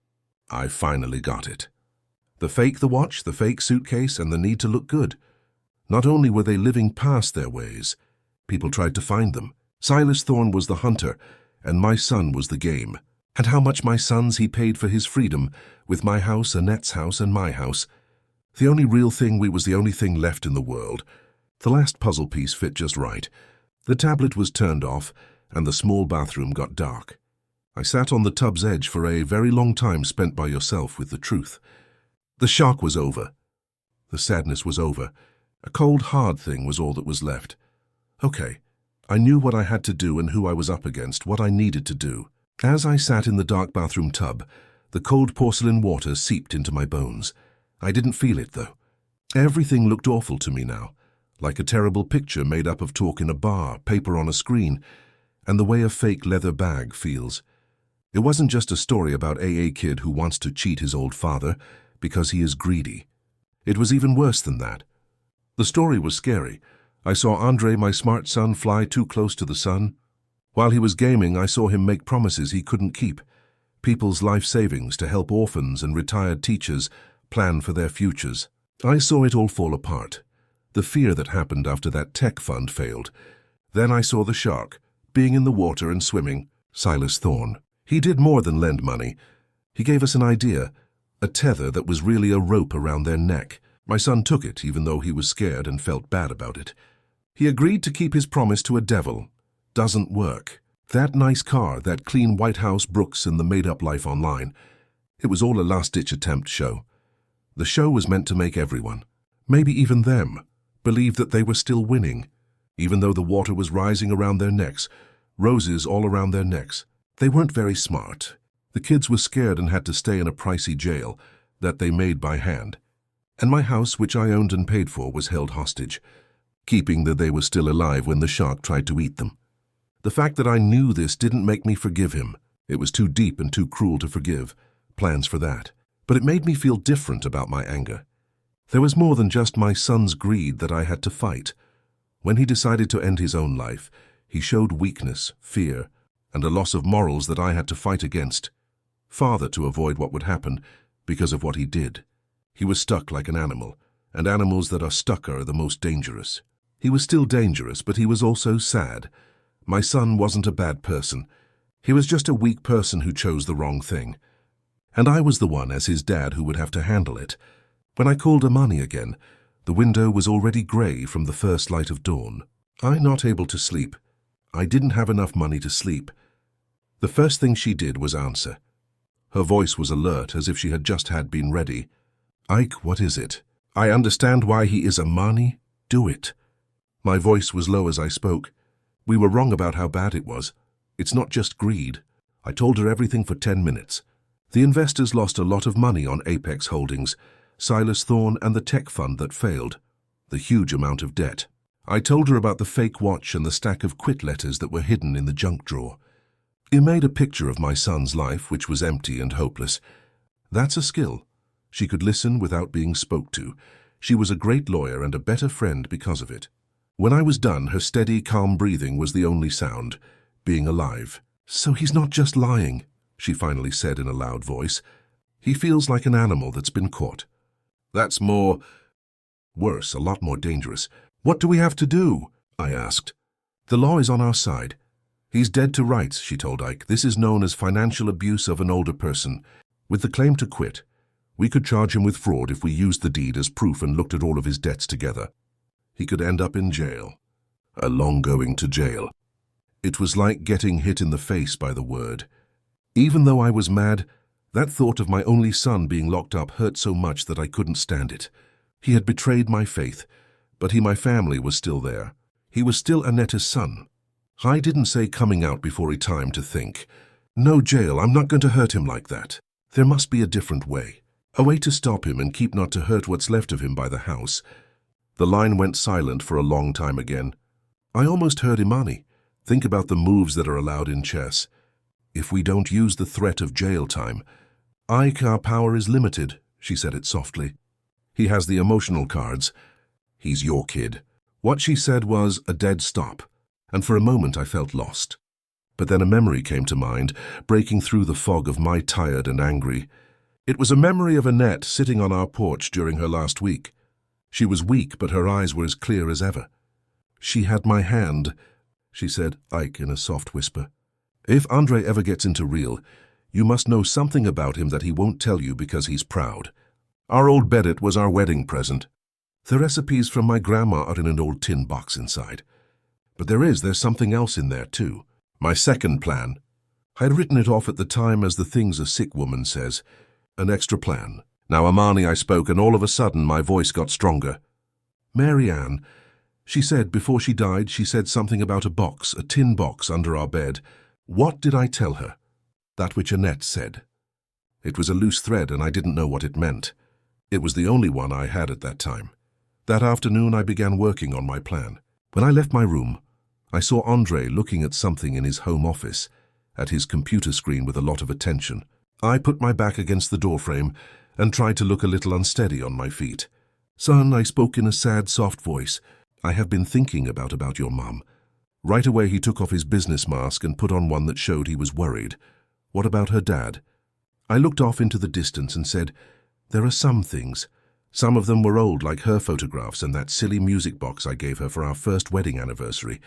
I finally got it. The watch, the fake suitcase, and the need to look good. Not only were they living past their ways, people tried to find them. Silas Thorne was the hunter, and my son was the game. And how much my son's he paid for his freedom, with my house, Annette's house, and my house. The only real thing was the only thing left in the world. The last puzzle piece fit just right. The tablet was turned off, and the small bathroom got dark. I sat on the tub's edge for a very long time spent by yourself with the truth. The shock was over. The sadness was over. A cold, hard thing was all that was left. Okay, I knew what I had to do and who I was up against, what I needed to do. As I sat in the dark bathroom tub, the cold porcelain water seeped into my bones. I didn't feel it, though. Everything looked awful to me now, like a terrible picture made up of talk in a bar, paper on a screen, and the way a fake leather bag feels. It wasn't just a story about a kid who wants to cheat his old father because he is greedy. It was even worse than that. The story was scary. I saw Andre, my smart son, fly too close to the sun. While he was gaming, I saw him make promises he couldn't keep. People's life savings to help orphans and retired teachers plan for their futures. I saw it all fall apart. The fear that happened after that tech fund failed. Then I saw the shark, being in the water and swimming, Silas Thorne. He did more than lend money. He gave us an idea, a tether that was really a rope around their neck. My son took it, even though he was scared and felt bad about it. He agreed to keep his promise to a devil. Doesn't work. That nice car, that clean White House Brooks, and the made-up life online. It was all a last-ditch attempt show. The show was meant to make everyone, maybe even them, believe that they were still winning, even though the water was rising around their necks, roses all around their necks. They weren't very smart. The kids were scared and had to stay in a pricey jail that they made by hand. And my house, which I owned and paid for, was held hostage, keeping that they were still alive when the shark tried to eat them. The fact that I knew this didn't make me forgive him. It was too deep and too cruel to forgive. Plans for that. But it made me feel different about my anger. There was more than just my son's greed that I had to fight. When he decided to end his own life, he showed weakness, fear, and a loss of morals that I had to fight against. Farther to avoid what would happen because of what he did. He was stuck like an animal, and animals that are stuck are the most dangerous. He was still dangerous, but he was also sad. My son wasn't a bad person. He was just a weak person who chose the wrong thing. And I was the one, as his dad, who would have to handle it. When I called Amani again, the window was already grey from the first light of dawn. I not able to sleep. I didn't have enough money to sleep. The first thing she did was answer. Her voice was alert, as if she had just been ready. "Ike, what is it? I understand why he is Amani. Do it." My voice was low as I spoke. We were wrong about how bad it was. It's not just greed. I told her everything for 10 minutes. The investors lost a lot of money on Apex Holdings, Silas Thorne, and the tech fund that failed. The huge amount of debt. I told her about the fake watch and the stack of quit letters that were hidden in the junk drawer. It made a picture of my son's life, which was empty and hopeless. That's a skill. She could listen without being spoke to. She was a great lawyer and a better friend because of it. When I was done, her steady, calm breathing was the only sound, being alive. "So he's not just lying," she finally said in a loud voice. "He feels like an animal that's been caught." "That's worse, a lot more dangerous. What do we have to do?" I asked. "The law is on our side. He's dead to rights," she told Ike. "This is known as financial abuse of an older person. With the claim to quit, we could charge him with fraud if we used the deed as proof and looked at all of his debts together. He could end up in jail. A long going to jail." It was like getting hit in the face by the word. Even though I was mad, that thought of my only son being locked up hurt so much that I couldn't stand it. He had betrayed my faith, but my family was still there. He was still Annette's son. I didn't say coming out before he time to think. "No jail, I'm not going to hurt him like that. There must be a different way. A way to stop him and keep not to hurt what's left of him by the house." The line went silent for a long time again. I almost heard Imani. Think about the moves that are allowed in chess. If we don't use the threat of jail time. "Ike, our power is limited," she said it softly. "He has the emotional cards. He's your kid." What she said was a dead stop, and for a moment I felt lost. But then a memory came to mind, breaking through the fog of my tired and angry. It was a memory of Annette sitting on our porch during her last week. She was weak, but her eyes were as clear as ever. "She had my hand," she said, Ike, in a soft whisper. "If Andre ever gets into real, You must know something about him that he won't tell you because he's proud. Our old bedit was our wedding present. The recipes from my grandma are in an old tin box inside. But there's something else in there too. My second plan. I had written it off at the time as the things a sick woman says. An extra plan. Now Amani I spoke, and all of a sudden my voice got stronger. Mary Ann, she said before she died, she said something about a box, a tin box under our bed. What did I tell her? That which Annette said. It was a loose thread and I didn't know what it meant. It was the only one I had at that time. That afternoon I began working on my plan. When I left my room, I saw Andre looking at something in his home office, at his computer screen with a lot of attention. I put my back against the doorframe and tried to look a little unsteady on my feet. Son, I spoke in a sad, soft voice. I have been thinking about your mum. Right away he took off his business mask and put on one that showed he was worried. What about her dad? I looked off into the distance and said, there are some things. Some of them were old, like her photographs and that silly music box I gave her for our first wedding anniversary.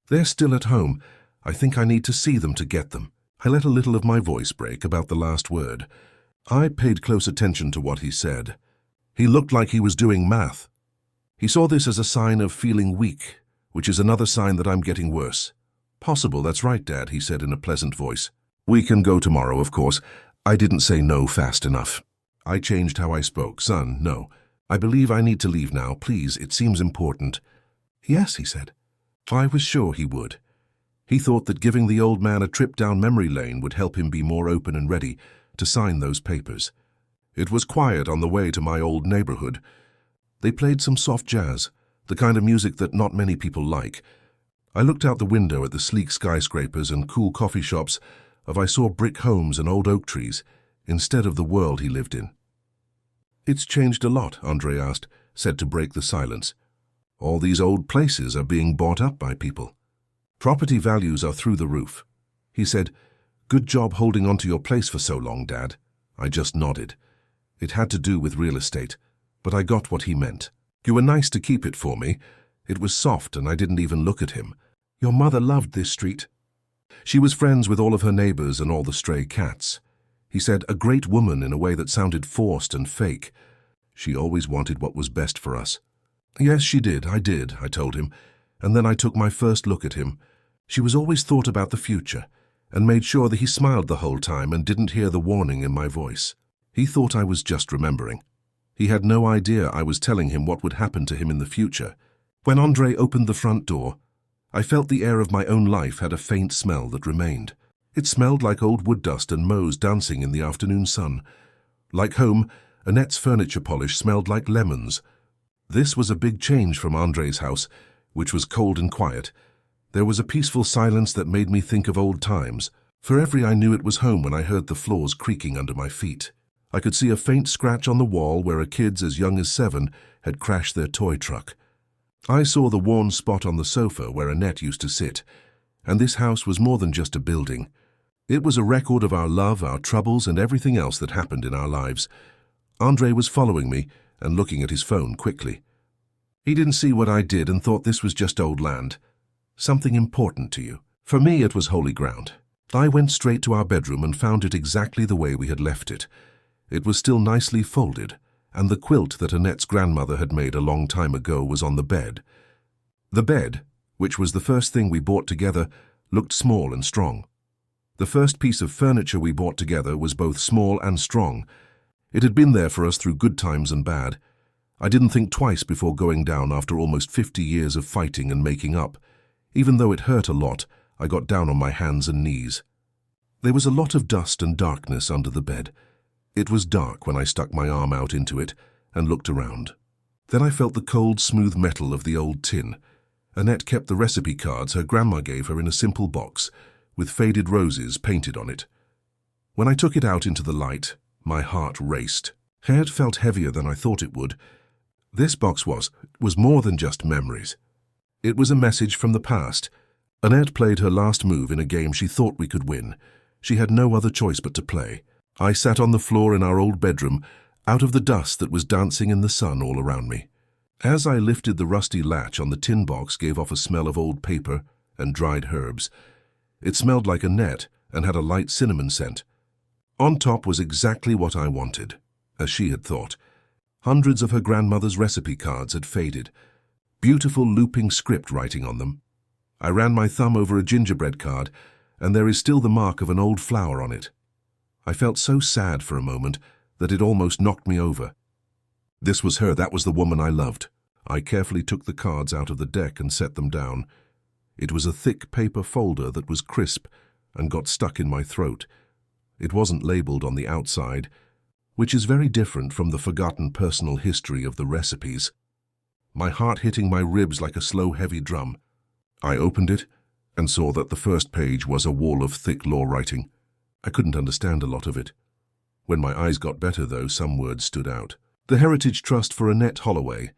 They're still at home. I think I need to see them to get them. I let a little of my voice break about the last word. I paid close attention to what he said. He looked like he was doing math. He saw this as a sign of feeling weak, which is another sign that I'm getting worse. Possible, that's right, Dad, he said in a pleasant voice. We can go tomorrow, of course. I didn't say no fast enough. I changed how I spoke. Son, no. I believe I need to leave now. Please, it seems important. Yes, he said. I was sure he would. He thought that giving the old man a trip down memory lane would help him be more open and ready to sign those papers. It was quiet on the way to my old neighborhood. They played some soft jazz, the kind of music that not many people like. I looked out the window at the sleek skyscrapers and cool coffee shops. I saw brick homes and old oak trees, instead of the world he lived in. It's changed a lot, Andre asked, said to break the silence. All these old places are being bought up by people. Property values are through the roof. He said, good job holding on to your place for so long, Dad. I just nodded. It had to do with real estate, but I got what he meant. You were nice to keep it for me. It was soft and I didn't even look at him. Your mother loved this street. She was friends with all of her neighbors and all the stray cats. He said, a great woman in a way that sounded forced and fake. She always wanted what was best for us. Yes, she did, I told him, and then I took my first look at him. She was always thought about the future, and made sure that he smiled the whole time and didn't hear the warning in my voice. He thought I was just remembering. He had no idea I was telling him what would happen to him in the future. When Andre opened the front door, I felt the air of my own life had a faint smell that remained. It smelled like old wood dust and mows dancing in the afternoon sun. Like home, Annette's furniture polish smelled like lemons. This was a big change from Andre's house, which was cold and quiet. There was a peaceful silence that made me think of old times. Forever I knew it was home when I heard the floors creaking under my feet. I could see a faint scratch on the wall where kids as young as 7 had crashed their toy truck. I saw the worn spot on the sofa where Annette used to sit, and this house was more than just a building. It was a record of our love, our troubles, and everything else that happened in our lives. Andre was following me and looking at his phone quickly. He didn't see what I did and thought this was just old land. Something important to you. For me, it was holy ground. I went straight to our bedroom and found it exactly the way we had left it. It was still nicely folded, and the quilt that Annette's grandmother had made a long time ago was on the bed. The bed, which was the first thing we bought together, looked small and strong. The first piece of furniture we bought together was both small and strong. It had been there for us through good times and bad. I didn't think twice before going down after almost 50 years of fighting and making up. Even though it hurt a lot, I got down on my hands and knees. There was a lot of dust and darkness under the bed. It was dark when I stuck my arm out into it and looked around. Then I felt the cold, smooth metal of the old tin. Annette kept the recipe cards her grandma gave her in a simple box, with faded roses painted on it. When I took it out into the light, my heart raced. It felt heavier than I thought it would. This box was more than just memories. It was a message from the past. Annette played her last move in a game she thought we could win. She had no other choice but to play. I sat on the floor in our old bedroom, out of the dust that was dancing in the sun all around me. As I lifted the rusty latch on the tin box gave off a smell of old paper and dried herbs. It smelled like Annette and had a light cinnamon scent. On top was exactly what I wanted, as she had thought. Hundreds of her grandmother's recipe cards had faded, beautiful looping script writing on them. I ran my thumb over a gingerbread card, and there is still the mark of an old flower on it. I felt so sad for a moment that it almost knocked me over. This was her, that was the woman I loved. I carefully took the cards out of the deck and set them down. It was a thick paper folder that was crisp and got stuck in my throat. It wasn't labeled on the outside, which is very different from the forgotten personal history of the recipes. My heart hitting my ribs like a slow, heavy drum. I opened it and saw that the first page was a wall of thick law writing. I couldn't understand a lot of it. When my eyes got better, though, some words stood out. The Heritage Trust for Annette Holloway.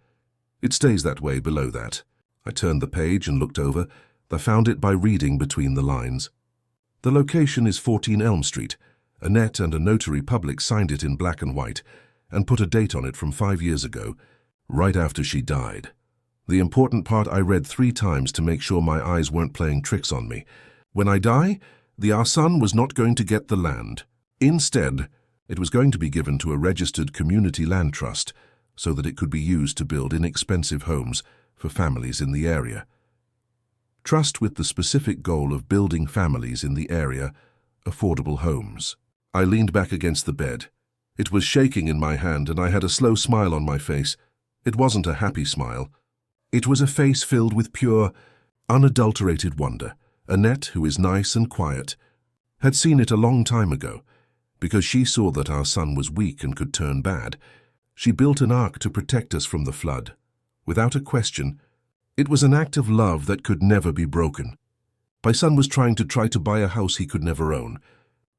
It stays that way below that. I turned the page and looked over. I found it by reading between the lines. The location is 14 Elm Street. Annette and a notary public signed it in black and white and put a date on it from 5 years ago, right after she died. The important part I read 3 times to make sure my eyes weren't playing tricks on me. When I die, our son was not going to get the land. Instead, it was going to be given to a registered community land trust so that it could be used to build inexpensive homes for families in the area. Trust with the specific goal of building families in the area affordable homes. I leaned back against the bed. It was shaking in my hand and I had a slow smile on my face. It wasn't a happy smile. It was a face filled with pure, unadulterated wonder. Annette, who is nice and quiet, had seen it a long time ago. Because she saw that our son was weak and could turn bad, she built an ark to protect us from the flood. Without a question, it was an act of love that could never be broken. My son was trying to buy a house he could never own.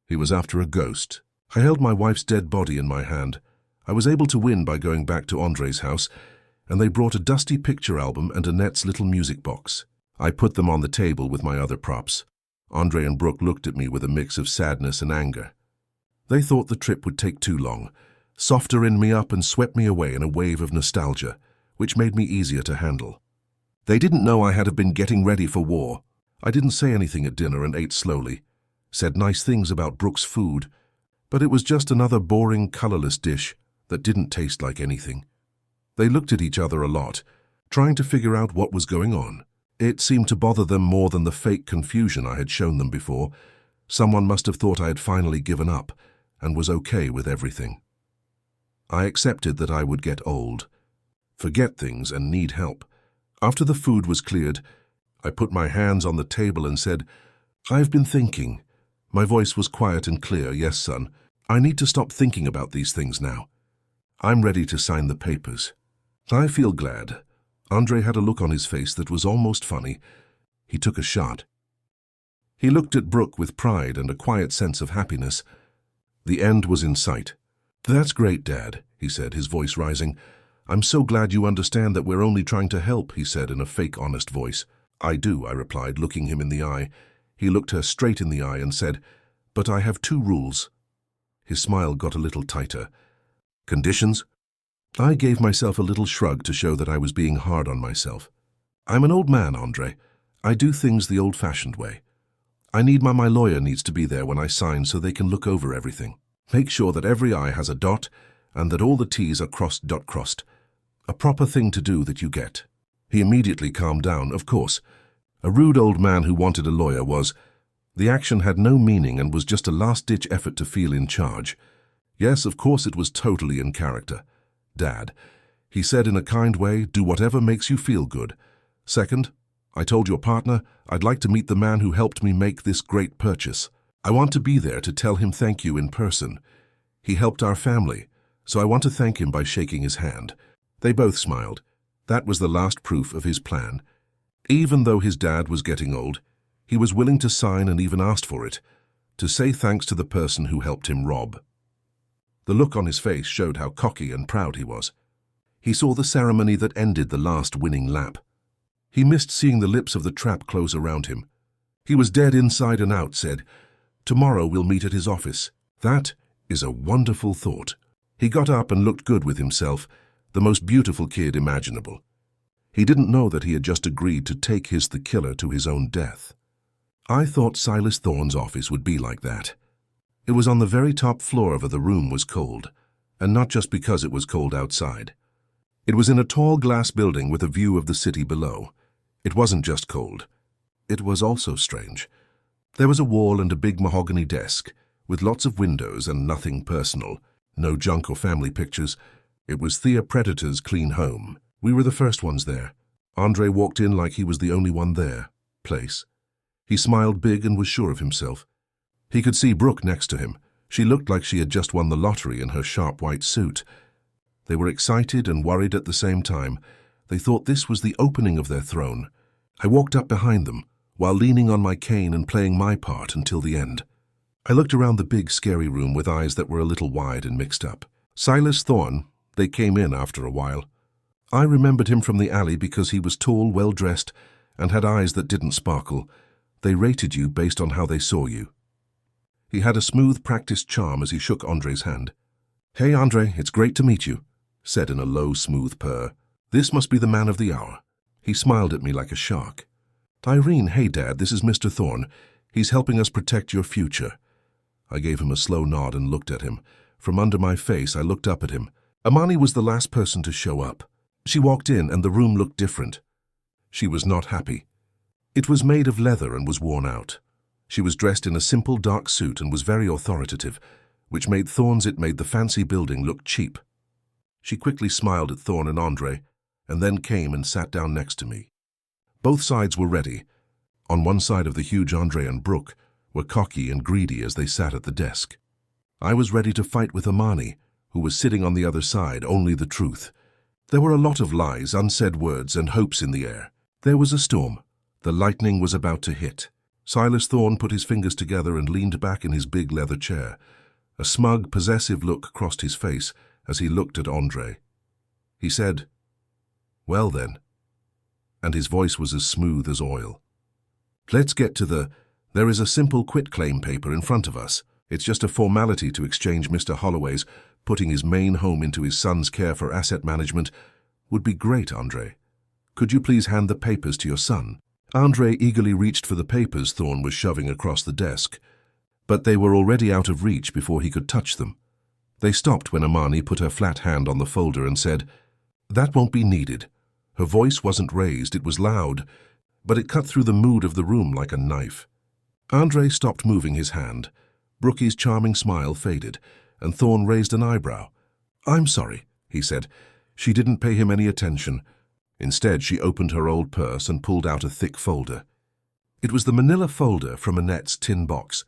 He was after a ghost. I held my wife's dead body in my hand. I was able to win by going back to Andre's house, and they brought a dusty picture album and Annette's little music box. I put them on the table with my other props. Andre and Brooke looked at me with a mix of sadness and anger. They thought the trip would take too long, softened me up and swept me away in a wave of nostalgia, which made me easier to handle. They didn't know I had been getting ready for war. I didn't say anything at dinner and ate slowly, said nice things about Brooke's food, but it was just another boring, colorless dish that didn't taste like anything. They looked at each other a lot, trying to figure out what was going on. It seemed to bother them more than the fake confusion I had shown them before. Someone must have thought I had finally given up and was okay with everything. I accepted that I would get old, forget things and need help. After the food was cleared, I put my hands on the table and said, "I've been thinking." My voice was quiet and clear. "Yes, son, I need to stop thinking about these things now. I'm ready to sign the papers." I feel glad. Andre had a look on his face that was almost funny. He took a shot. He looked at Brooke with pride and a quiet sense of happiness. The end was in sight. "That's great, Dad," he said, his voice rising. "I'm so glad you understand that we're only trying to help," he said in a fake honest voice. "I do," I replied, looking him in the eye. He looked her straight in the eye and said, "But I have 2 rules." His smile got a little tighter. "Conditions?" I gave myself a little shrug to show that I was being hard on myself. "I'm an old man, Andre. I do things the old-fashioned way. I need my lawyer needs to be there when I sign so they can look over everything. Make sure that every I has a dot and that all the T's are crossed. A proper thing to do that you get." He immediately calmed down. Of course, a rude old man who wanted a lawyer was. The action had no meaning and was just a last-ditch effort to feel in charge. Yes, of course it was totally in character. "Dad," he said in a kind way, "do whatever makes you feel good. Second, I told your partner I'd like to meet the man who helped me make this great purchase. I want to be there to tell him thank you in person. He helped our family, so I want to thank him by shaking his hand." They both smiled. That was the last proof of his plan. Even though his dad was getting old, he was willing to sign and even asked for it, to say thanks to the person who helped him rob. The look on his face showed how cocky and proud he was. He saw the ceremony that ended the last winning lap. He missed seeing the lips of the trap close around him. He was dead inside and out, said, "Tomorrow we'll meet at his office." That is a wonderful thought. He got up and looked good with himself, the most beautiful kid imaginable. He didn't know that he had just agreed to take the killer to his own death. I thought Silas Thorne's office would be like that. It was on the very top floor of the room was cold, and not just because it was cold outside. It was in a tall glass building with a view of the city below. It wasn't just cold. It was also strange. There was a wall and a big mahogany desk, with lots of windows and nothing personal. No junk or family pictures. It was Thea Predator's clean home. We were the first ones there. Andre walked in like he was the only one there. Place. He smiled big and was sure of himself. He could see Brooke next to him. She looked like she had just won the lottery in her sharp white suit. They were excited and worried at the same time. They thought this was the opening of their throne. I walked up behind them, while leaning on my cane and playing my part until the end. I looked around the big, scary room with eyes that were a little wide and mixed up. Silas Thorne, they came in after a while. I remembered him from the alley because he was tall, well-dressed, and had eyes that didn't sparkle. They rated you based on how they saw you. He had a smooth, practiced charm as he shook Andre's hand. "Hey, Andre, it's great to meet you," said in a low, smooth purr. "This must be the man of the hour." He smiled at me like a shark. "Irene, hey, Dad, this is Mr. Thorne. He's helping us protect your future." I gave him a slow nod and looked at him. From under my face, I looked up at him. Amani was the last person to show up. She walked in and the room looked different. She was not happy. It was made of leather and was worn out. She was dressed in a simple dark suit and was very authoritative, which made the fancy building look cheap. She quickly smiled at Thorne and Andre, and then came and sat down next to me. Both sides were ready. On one side of the huge Andre and Brooke were cocky and greedy as they sat at the desk. I was ready to fight with Amani, who was sitting on the other side, only the truth. There were a lot of lies, unsaid words, and hopes in the air. There was a storm. The lightning was about to hit. Silas Thorne put his fingers together and leaned back in his big leather chair. A smug, possessive look crossed his face as he looked at Andre. He said, "Well then," and his voice was as smooth as oil. "Let's get to there is a simple quitclaim paper in front of us. It's just a formality to exchange Mr. Holloway's putting his main home into his son's care for asset management. Would be great, Andre. Could you please hand the papers to your son?" Andre eagerly reached for the papers Thorne was shoving across the desk, but they were already out of reach before he could touch them. They stopped when Amani put her flat hand on the folder and said, "That won't be needed." Her voice wasn't raised, it was loud, but it cut through the mood of the room like a knife. Andre stopped moving his hand. Brookie's charming smile faded, and Thorne raised an eyebrow. "I'm sorry," he said. She didn't pay him any attention. Instead, she opened her old purse and pulled out a thick folder. It was the manila folder from Annette's tin box.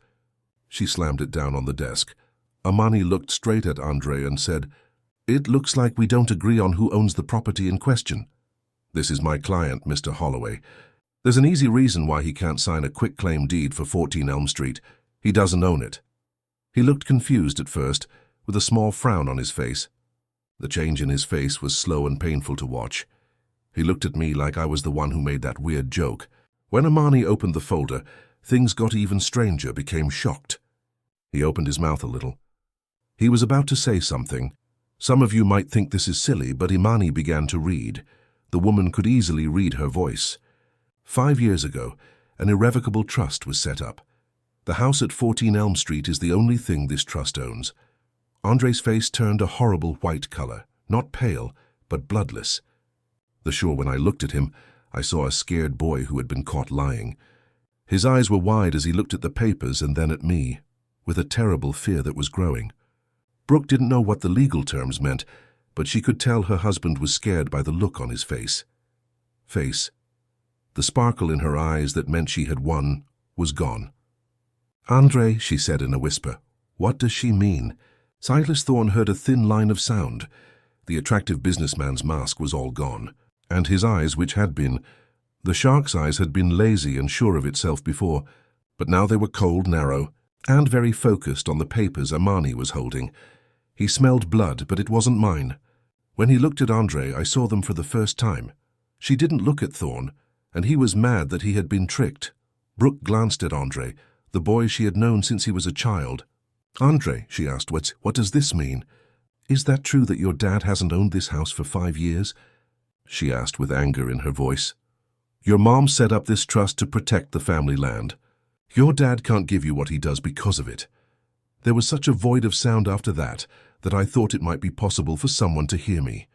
She slammed it down on the desk. Amani looked straight at Andre and said, "It looks like we don't agree on who owns the property in question." "This is my client, Mr. Holloway. There's an easy reason why he can't sign a quitclaim deed for 14 Elm Street. He doesn't own it." He looked confused at first, with a small frown on his face. The change in his face was slow and painful to watch. He looked at me like I was the one who made that weird joke. When Amani opened the folder, things got even stranger, became shocked. He opened his mouth a little. He was about to say something. Some of you might think this is silly, but Imani began to read. The woman could easily read her voice. 5 years ago, an irrevocable trust was set up. The house at 14 Elm Street is the only thing this trust owns. Andre's face turned a horrible white color, not pale, but bloodless. Sure, when I looked at him, I saw a scared boy who had been caught lying. His eyes were wide as he looked at the papers and then at me, with a terrible fear that was growing. Brooke didn't know what the legal terms meant, but she could tell her husband was scared by the look on his face. The sparkle in her eyes that meant she had won was gone. "Andre," she said in a whisper, "what does she mean?" Silas Thorne heard a thin line of sound. The attractive businessman's mask was all gone, and his eyes, which had been, the shark's eyes had been lazy and sure of itself before, but now they were cold, narrow, and very focused on the papers Amani was holding. He smelled blood, but it wasn't mine. When he looked at Andre, I saw them for the first time. She didn't look at Thorne, and he was mad that he had been tricked. Brooke glanced at Andre, the boy she had known since he was a child. "Andre," she asked, what does this mean? "Is that true that your dad hasn't owned this house for 5 years?" she asked with anger in her voice. "Your mom set up this trust to protect the family land. Your dad can't give you what he does because of it." There was such a void of sound after that I thought it might be possible for someone to hear me.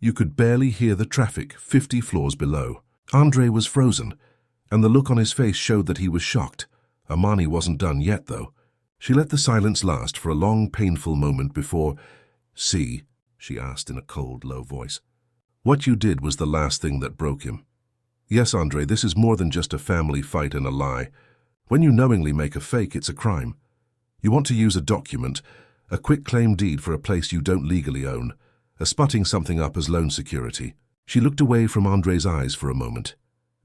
You could barely hear the traffic 50 floors below. Andre was frozen, and the look on his face showed that he was shocked. Amani wasn't done yet, though. She let the silence last for a long, painful moment before, "See," she asked in a cold, low voice. "What you did was the last thing that broke him. Yes, Andre, this is more than just a family fight and a lie. When you knowingly make a fake, it's a crime. You want to use a document, a quitclaim deed for a place you don't legally own, sputting something up as loan security." She looked away from Andre's eyes for a moment.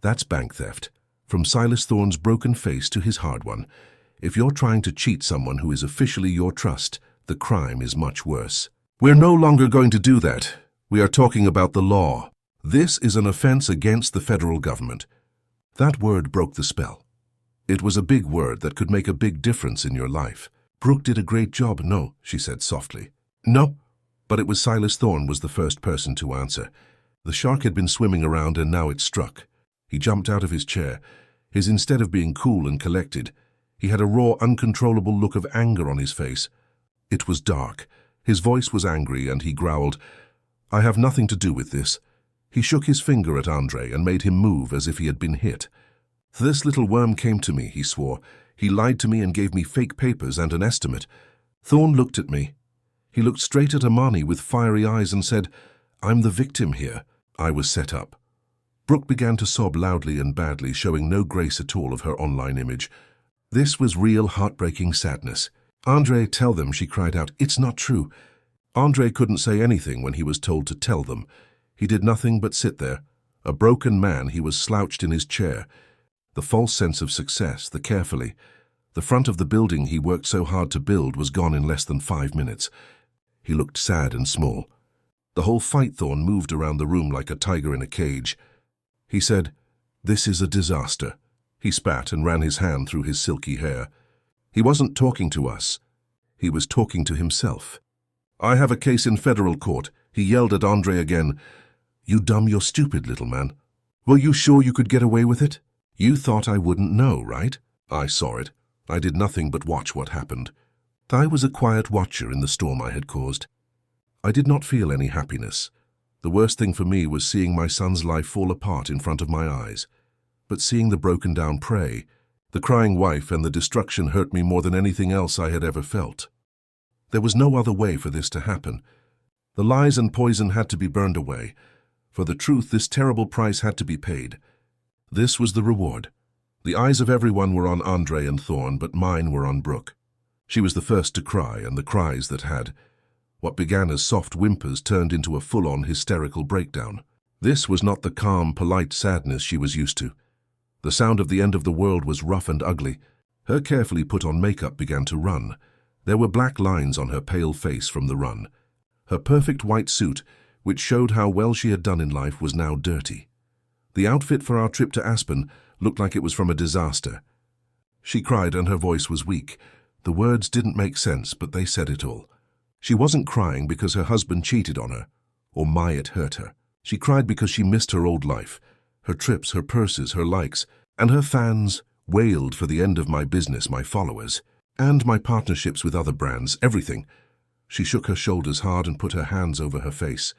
"That's bank theft. From Silas Thorne's broken face to his hard one. If you're trying to cheat someone who is officially your trust, the crime is much worse. We're no longer going to do that. We are talking about the law. This is an offense against the federal government." That word broke the spell. It was a big word that could make a big difference in your life. "Brooke did a great job." "No," she said softly. "No." But it was Silas Thorne was the first person to answer. The shark had been swimming around and now it struck. He jumped out of his chair. Instead of being cool and collected, he had a raw, uncontrollable look of anger on his face. It was dark. His voice was angry and he growled, "I have nothing to do with this." He shook his finger at Andre and made him move as if he had been hit. "This little worm came to me," he swore. "He lied to me and gave me fake papers and an estimate." Thorne looked at me. He looked straight at Amani with fiery eyes and said, "I'm the victim here. I was set up." Brooke began to sob loudly and badly, showing no grace at all of her online image. This was real heartbreaking sadness. "Andre, tell them," she cried out. "It's not true." Andre couldn't say anything when he was told to tell them. He did nothing but sit there. A broken man, he was slouched in his chair. The false sense of success, the carefully. The front of the building he worked so hard to build was gone in less than 5 minutes. He looked sad and small. The whole fight Thorne moved around the room like a tiger in a cage. He said, "This is a disaster." He spat and ran his hand through his silky hair. He wasn't talking to us. He was talking to himself. "I have a case in federal court." He yelled at Andre again. "You dumb, you're stupid, little man. Were you sure you could get away with it? You thought I wouldn't know, right? I saw it. I did nothing but watch what happened. I was a quiet watcher in the storm I had caused. I did not feel any happiness. The worst thing for me was seeing my son's life fall apart in front of my eyes. But seeing the broken-down prey, the crying wife and the destruction hurt me more than anything else I had ever felt. There was no other way for this to happen. The lies and poison had to be burned away. For the truth, this terrible price had to be paid. This was the reward. The eyes of everyone were on Andre and Thorne, but mine were on Brooke. She was the first to cry, and the cries that had. What began as soft whimpers turned into a full-on hysterical breakdown. This was not the calm, polite sadness she was used to. The sound of the end of the world was rough and ugly. Her carefully put-on makeup began to run. There were black lines on her pale face from the run. Her perfect white suit, which showed how well she had done in life, was now dirty. The outfit for our trip to Aspen looked like it was from a disaster. She cried and her voice was weak. The words didn't make sense, but they said it all. She wasn't crying because her husband cheated on her, or Myatt hurt her. She cried because she missed her old life, her trips, her purses, her likes, and her fans wailed for the end of my business, my followers, and my partnerships with other brands, everything. She shook her shoulders hard and put her hands over her face.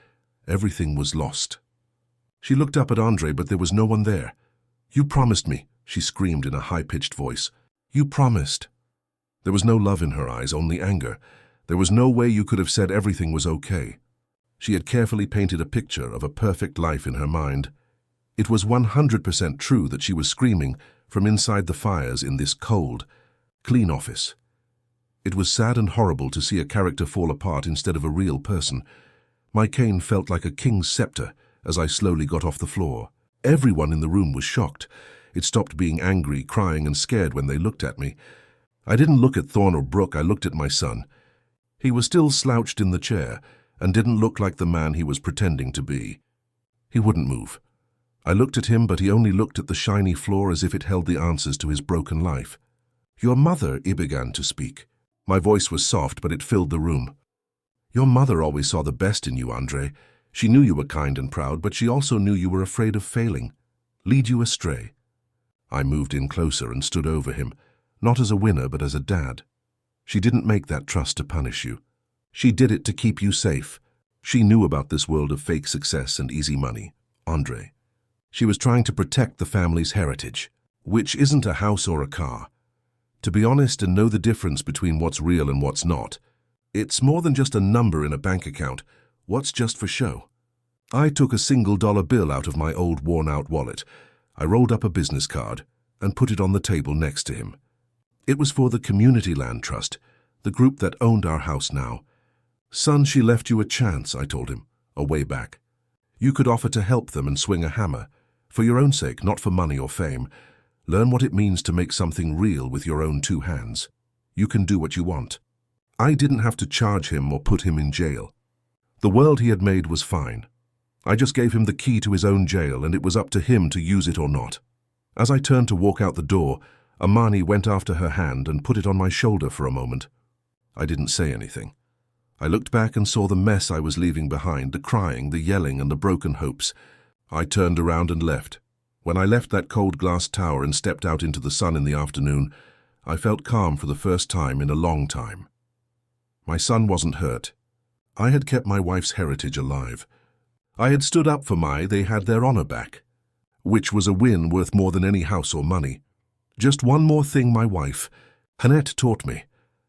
Everything was lost. She looked up at Andre, but there was no one there. "You promised me," she screamed in a high-pitched voice. "You promised." There was no love in her eyes, only anger. There was no way you could have said everything was okay. She had carefully painted a picture of a perfect life in her mind. It was 100% true that she was screaming from inside the fires in this cold, clean office. It was sad and horrible to see a character fall apart instead of a real person. My cane felt like a king's scepter as I slowly got off the floor. Everyone in the room was shocked. It stopped being angry, crying, and scared when they looked at me. I didn't look at Thorne or Brooke, I looked at my son. He was still slouched in the chair and didn't look like the man he was pretending to be. He wouldn't move. I looked at him, but he only looked at the shiny floor as if it held the answers to his broken life. "Your mother," he began to speak. My voice was soft, but it filled the room. "Your mother always saw the best in you, Andre. She knew you were kind and proud, but she also knew you were afraid of failing. Lead you astray." I moved in closer and stood over him, not as a winner, but as a dad. She didn't make that trust to punish you. She did it to keep you safe. She knew about this world of fake success and easy money. Andre. She was trying to protect the family's heritage, which isn't a house or a car. To be honest and know the difference between what's real and what's not. It's more than just a number in a bank account. What's just for show? I took a $1 bill out of my old worn-out wallet. I rolled up a business card and put it on the table next to him. It was for the Community Land Trust, the group that owned our house now. Son, she left you a chance, I told him, a way back. You could offer to help them and swing a hammer, for your own sake, not for money or fame. Learn what it means to make something real with your own 2 hands. You can do what you want. I didn't have to charge him or put him in jail. The world he had made was fine. I just gave him the key to his own jail, and it was up to him to use it or not. As I turned to walk out the door, Amani went after her hand and put it on my shoulder for a moment. I didn't say anything. I looked back and saw the mess I was leaving behind, the crying, the yelling, and the broken hopes. I turned around and left. When I left that cold glass tower and stepped out into the sun in the afternoon, I felt calm for the first time in a long time. My son wasn't hurt. I had kept my wife's heritage alive. I had stood up for they had their honor back, which was a win worth more than any house or money. Just one more thing my wife, Hannette, taught me.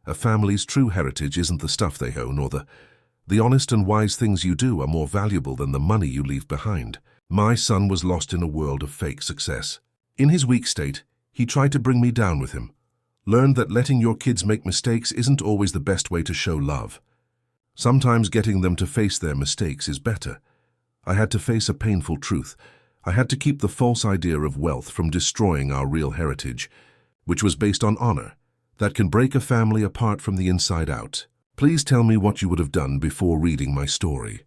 A family's true heritage isn't the stuff they own or the honest and wise things you do are more valuable than the money you leave behind. My son was lost in a world of fake success. In his weak state, he tried to bring me down with him. Learned that letting your kids make mistakes isn't always the best way to show love. Sometimes getting them to face their mistakes is better. I had to face a painful truth. I had to keep the false idea of wealth from destroying our real heritage, which was based on honor, that can break a family apart from the inside out. Please tell me what you would have done before reading my story.